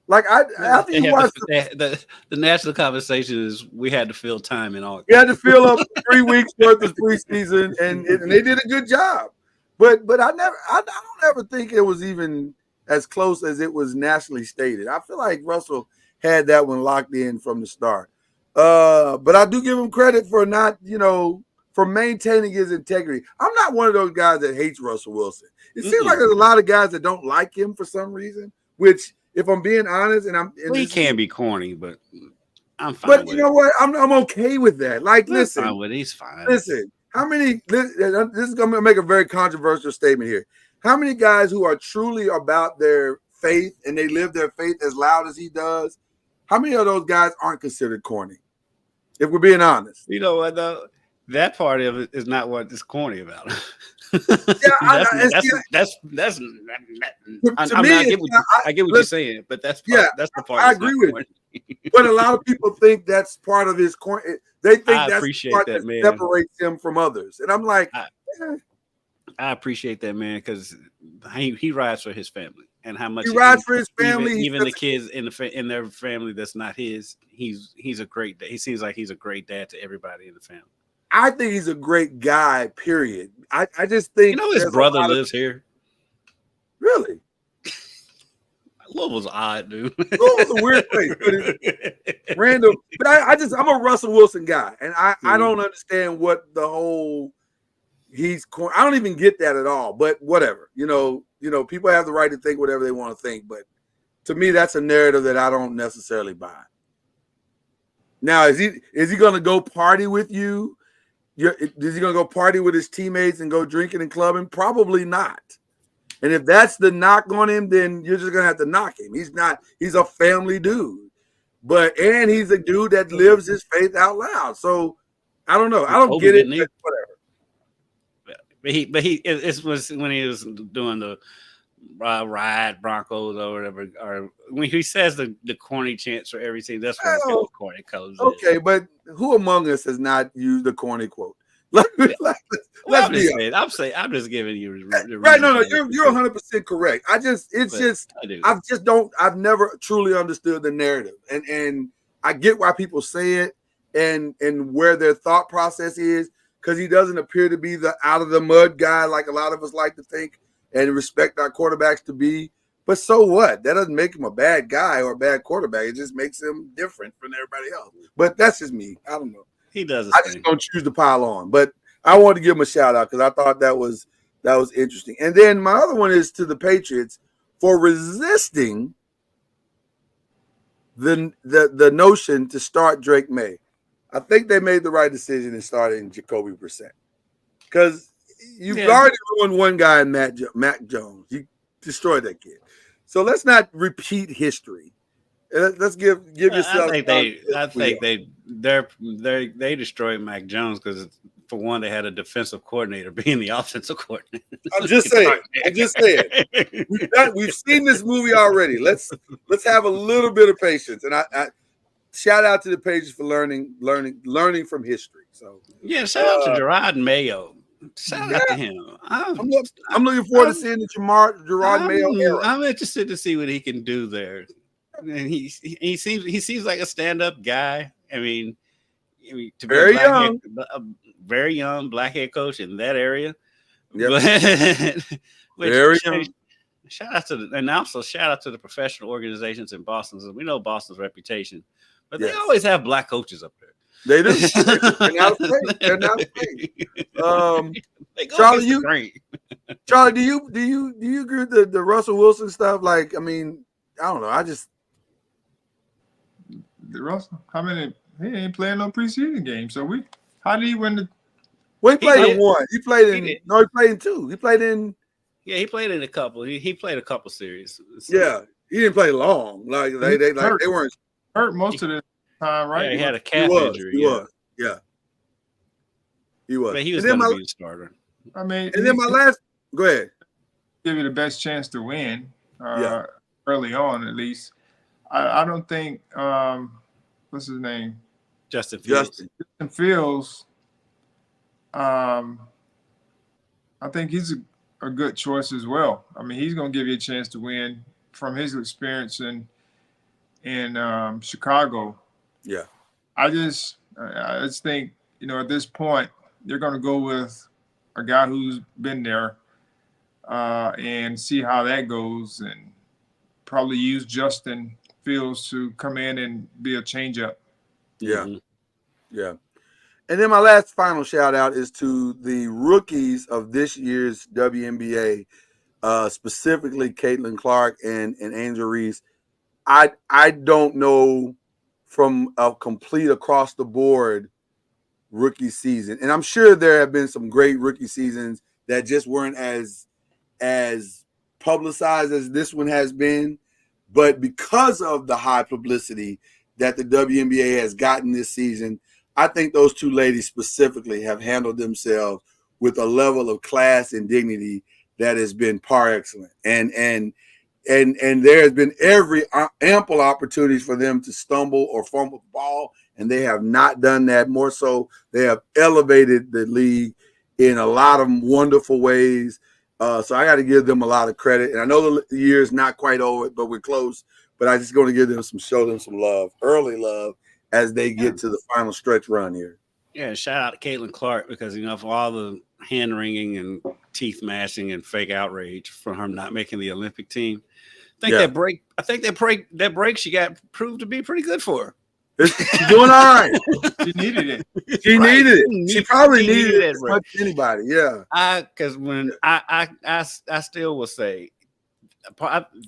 Like after you watch the national conversation is we had to fill time in all. We had to fill up 3 weeks worth of preseason, and they did a good job. But I don't ever think it was even as close as it was nationally stated. I feel like Russell had that one locked in from the start. But I do give him credit for not, for maintaining his integrity. I'm not one of those guys that hates Russell Wilson. It seems like there's a lot of guys that don't like him for some reason, which, if I'm being honest, he can be corny, but I'm fine. But you know what? I'm okay with that. Like, listen, he's fine. Listen, how many? This is going to make a very controversial statement here. How many guys who are truly about their faith and they live their faith as loud as he does? How many of those guys aren't considered corny? If we're being honest, you know what though. That part of it is not what it's corny about. I get what you're saying, but that's the part. I agree with you. But a lot of people think that's part of his corny. They think that's part that separates him from others, and I'm like, I appreciate that, man, because he rides for his family, and how much he rides for his family. Even the kids in their family that's not his, he's a great. He seems like he's a great dad to everybody in the family. I think he's a great guy, period. I just think his brother lives here. Really? Louisville's odd, dude. Louisville's a weird place. But random. But I'm a Russell Wilson guy, and I don't understand what the whole I don't even get that at all. But whatever. People have the right to think whatever they want to think. But to me, that's a narrative that I don't necessarily buy. Now, is he going to go party with you? Is he going to go party with his teammates and go drinking and clubbing? Probably not. And if that's the knock on him, then you're just going to have to knock him. He's a family dude. And he's a dude that lives his faith out loud. So I don't know. I don't get it. Whatever. But it was when he was doing the ride Broncos or whatever, or when he says the corny chants for everything, that's where the corny comes. Okay, but who among us has not used the corny quote? I'm just giving you right. No, you're 100% correct. I've never truly understood the narrative, and I get why people say it and where their thought process is, because he doesn't appear to be the out of the mud guy like a lot of us like to think and respect our quarterbacks to be. But so what? That doesn't make him a bad guy or a bad quarterback. It just makes him different from everybody else. But that's just me. I don't know. He does. I just don't choose to pile on. But I wanted to give him a shout out because I thought that was interesting. And then my other one is to the Patriots for resisting the notion to start Drake May. I think they made the right decision in starting Jacoby Brissett, because you've already ruined one guy in Mac Jones. You destroyed that kid. So let's not repeat history. Let's give yourself. I think they destroyed Mac Jones because, for one, they had a defensive coordinator being the offensive coordinator. I'm just saying. We've seen this movie already. Let's have a little bit of patience. And I shout out to the Patriots for learning from history. So shout out to Gerard Mayo. Shout out to him. I'm looking forward to seeing the Gerard Mayo era. I'm interested to see what he can do there. And he seems like a stand-up guy. I mean, to be very young black head coach in that area. Yep. Very young. Shout out to the professional organizations in Boston. We know Boston's reputation, but they always have black coaches up there. They do. They're not afraid. Charlie, do you agree with the Russell Wilson stuff? Like, I mean, I don't know. The Russell, he ain't playing no preseason game. So how did he win the? Well, he played in one. He played in two. He played in. Yeah, he played in a couple. He played a couple series. So. Yeah, he didn't play long. Like they weren't hurt most of the time, right? Yeah, he had a calf injury. He was. But he was going to be the starter. I mean, and then my last. Go ahead. Give you the best chance to win. Early on, at least. I don't think. What's his name? Justin Fields. Justin Fields. I think he's a good choice as well. I mean, he's going to give you a chance to win from his experience in Chicago. Yeah. I just think, at this point, they're going to go with a guy who's been there and see how that goes, and probably use Justin Fields to come in and be a change-up. Yeah. Mm-hmm. Yeah. And then my last final shout out is to the rookies of this year's WNBA, specifically Caitlin Clark and Angel Reese. I don't know from a complete across the board rookie season, and I'm sure there have been some great rookie seasons that just weren't as publicized as this one has been, but because of the high publicity that the WNBA has gotten this season, I think those two ladies specifically have handled themselves with a level of class and dignity that has been par excellent. And there has been every ample opportunities for them to stumble or fumble the ball, and they have not done that. More so, they have elevated the league in a lot of wonderful ways. So I got to give them a lot of credit. And I know the year is not quite over, but we're close. But I just going to give them show them some love, early love, as they get to the final stretch run here. Yeah, shout out to Caitlin Clark because, for all the hand wringing and teeth mashing and fake outrage for her not making the Olympic team, that break she got proved to be pretty good for her. She's doing all right. She needed it. She needed it. She probably needed it as much as anybody. Yeah. Because when I still will say,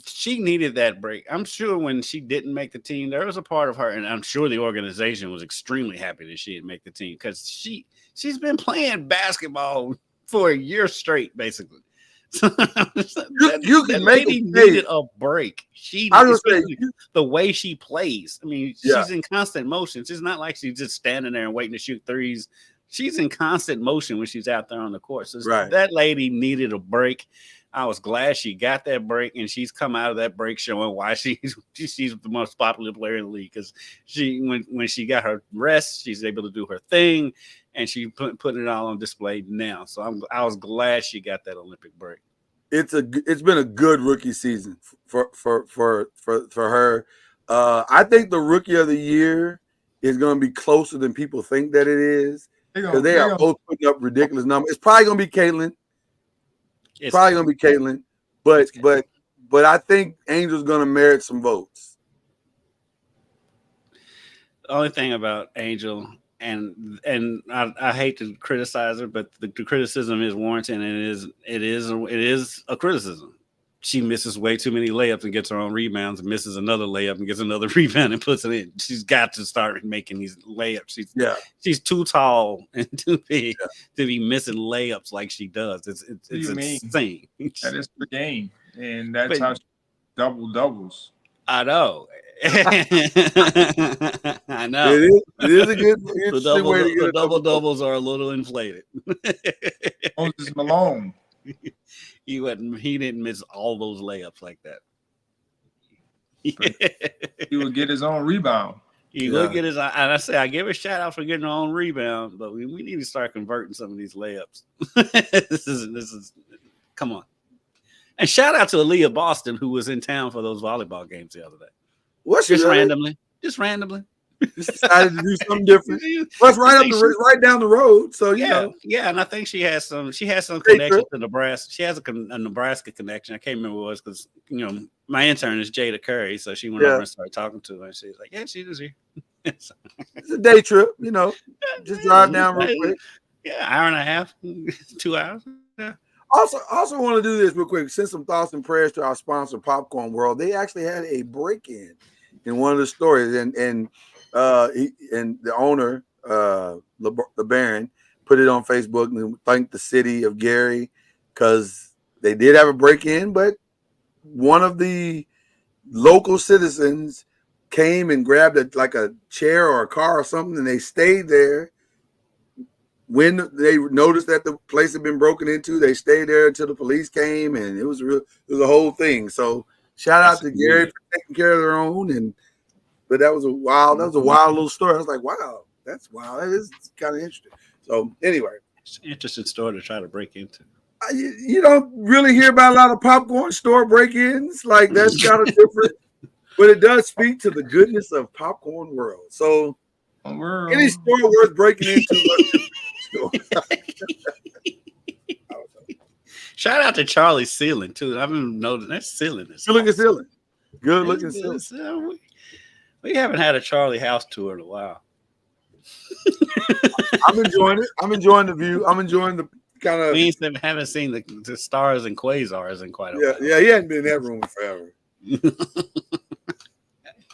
she needed that break. I'm sure when she didn't make the team, there was a part of her, and I'm sure the organization was extremely happy that she didn't make the team because she's been playing basketball for a year straight, basically. So you can make lady needed a break. The way she plays. I mean, she's in constant motion. It's not like she's just standing there and waiting to shoot threes. She's in constant motion when she's out there on the court. So that lady needed a break. I was glad she got that break, and she's come out of that break showing why she's the most popular player in the league. Because when she got her rest, she's able to do her thing, and she putting it all on display now. So I was glad she got that Olympic break. It's been a good rookie season for her. I think the rookie of the year is going to be closer than people think that it is because they are both putting up ridiculous numbers. It's probably going to be Caitlin. But I think Angel's going to merit some votes. The only thing about Angel, and I hate to criticize her, but the criticism is warranted, and it is a criticism. She misses way too many layups and gets her own rebounds, and misses another layup and gets another rebound and puts it in. She's got to start making these layups. She's too tall and too big to be missing layups like she does. It's insane. That is the game, and that's how she doubles. I know. I know. It is a good way to get the double doubles are a little inflated. Moses Malone. He didn't miss all those layups like that. He would get his own rebound. He would get his, and I give a shout out for getting her own rebound, but we need to start converting some of these layups. This is come on. And shout out to Aaliyah Boston, who was in town for those volleyball games the other day. Just randomly. Just decided to do something different. Well, it's right down the road. So you know. Yeah, and I think she has some connection to Nebraska. She has a Nebraska connection. I can't remember what it was because my intern is Jada Curry, so she went over and started talking to her, and she's like, "Yeah, she was here." It's a day trip, just drive down real quick. Yeah, hour and a half, 2 hours. Yeah. Also want to do this real quick. Send some thoughts and prayers to our sponsor, Popcorn World. They actually had a break-in one of the stories, and the owner, the Baron, put it on Facebook and thanked the city of Gary because they did have a break-in, but one of the local citizens came and grabbed a chair or a car or something, and they stayed there. When they noticed that the place had been broken into, they stayed there until the police came, and it was a whole thing. So shout out to Gary for taking care of their own, but that was a wild little story. I was like, wow, That's wow. That is kind of interesting. So anyway, it's an interesting store to try to break into. You don't really hear about a lot of popcorn store break-ins. Like that's kind of different, but it does speak to the goodness of Popcorn World. So any store worth breaking into. Shout out to Charlie's ceiling too. I've been noticing that ceiling is ceiling. Good looking ceiling. We haven't had a Charlie house tour in a while. I'm enjoying it. I'm enjoying the view. I'm enjoying the kind of. We haven't seen the stars and quasars in quite a while. Yeah, he hadn't been in that room forever.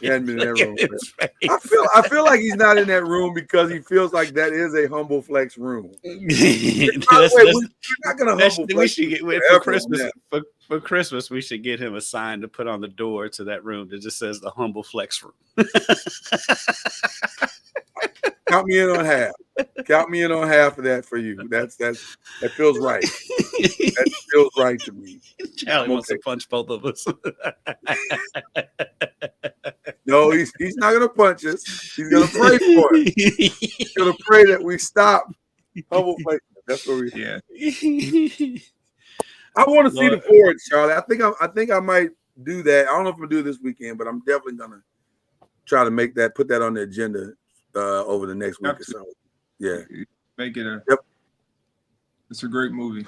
He hadn't been in that room forever. I feel like he's not in that room because he feels like that is a humble flex room. We're not gonna humble flex. We should get for Christmas. For Christmas, we should get him a sign to put on the door to that room that just says the humble flex room. Count me in on half. Count me in on half of that for you. That feels right. That feels right to me. Charlie wants to punch both of us. No, he's not gonna punch us. He's gonna pray for it. He's gonna pray that we stop humble flex. That's what we. Yeah. I want to see the forwards, Charlie. I think I might do that. I don't know if I'm gonna do it this weekend, but I'm definitely gonna try to put that on the agenda over the next week or so. Yeah, make it It's a great movie.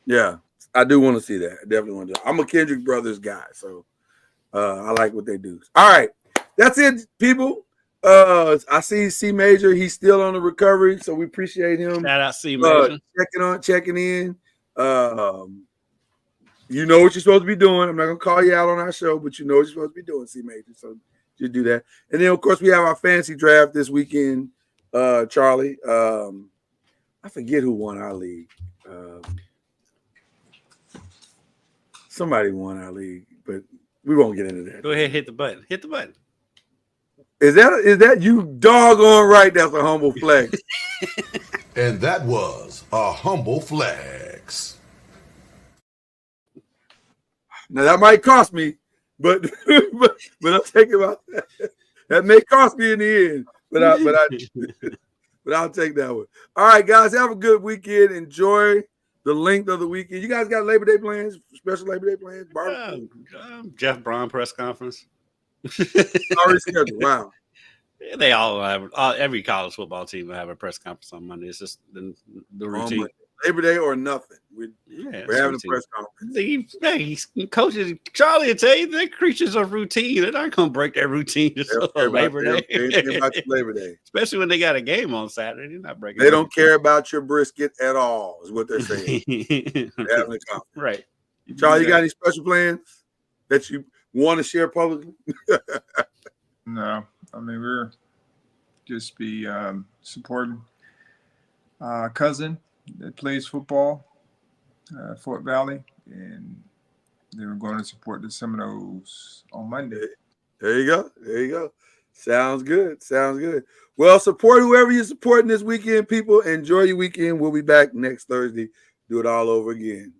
Yeah, I do want to see that. I definitely want to. I'm a Kendrick Brothers guy, so I like what they do. All right, that's it, people. I see C Major. He's still on the recovery, so we appreciate him. Shout out C Major. Checking in. You know what you're supposed to be doing. I'm not gonna call you out on our show, but you know what you're supposed to be doing, C Major. So you do that. And then of course we have our fantasy draft this weekend. Charlie. I forget who won our league. Somebody won our league, but we won't get into that. Go ahead, hit the button. Hit the button. Is that you doggone right? That's a humble flex. And that was a humble flex. Now that might cost me, but I'll take about that. That may cost me in the end, but I'll take that one. All right, guys, have a good weekend. Enjoy the length of the weekend. You guys got Labor Day plans? Special Labor Day plans? Jeff Braun press conference. Already scheduled. Wow. They all have. Every college football team will have a press conference on Monday. It's just the routine. Labor Day or nothing. We're having a press conference. Coaches, Charlie will tell you that creatures of routine. They're not going to break their routine on Labor Day. About Labor Day. Especially when they got a game on Saturday. They're not breaking. They don't care about your brisket at all, is what they're saying. They're having a conference. Right. Charlie, you got any special plans that you want to share publicly? No. I mean, we're just be supporting cousin that plays football, Fort Valley, and they were going to support the Seminoles on Monday. There you go. Sounds good. Well, support whoever you're supporting this weekend, people. Enjoy your weekend. We'll be back next Thursday. Do it all over again.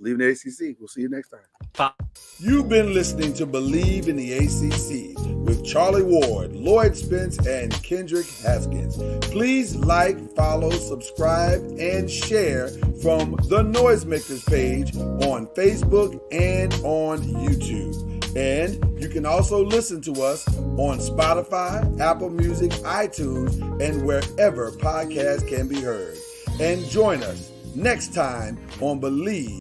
Believe in the ACC. We'll see you next time. You've been listening to Believe in the ACC with Charlie Ward, Lloyd Spence, and Kendrick Haskins. Please like, follow, subscribe, and share from the Noisemakers page on Facebook and on YouTube. And you can also listen to us on Spotify, Apple Music, iTunes, and wherever podcasts can be heard. And join us next time on Believe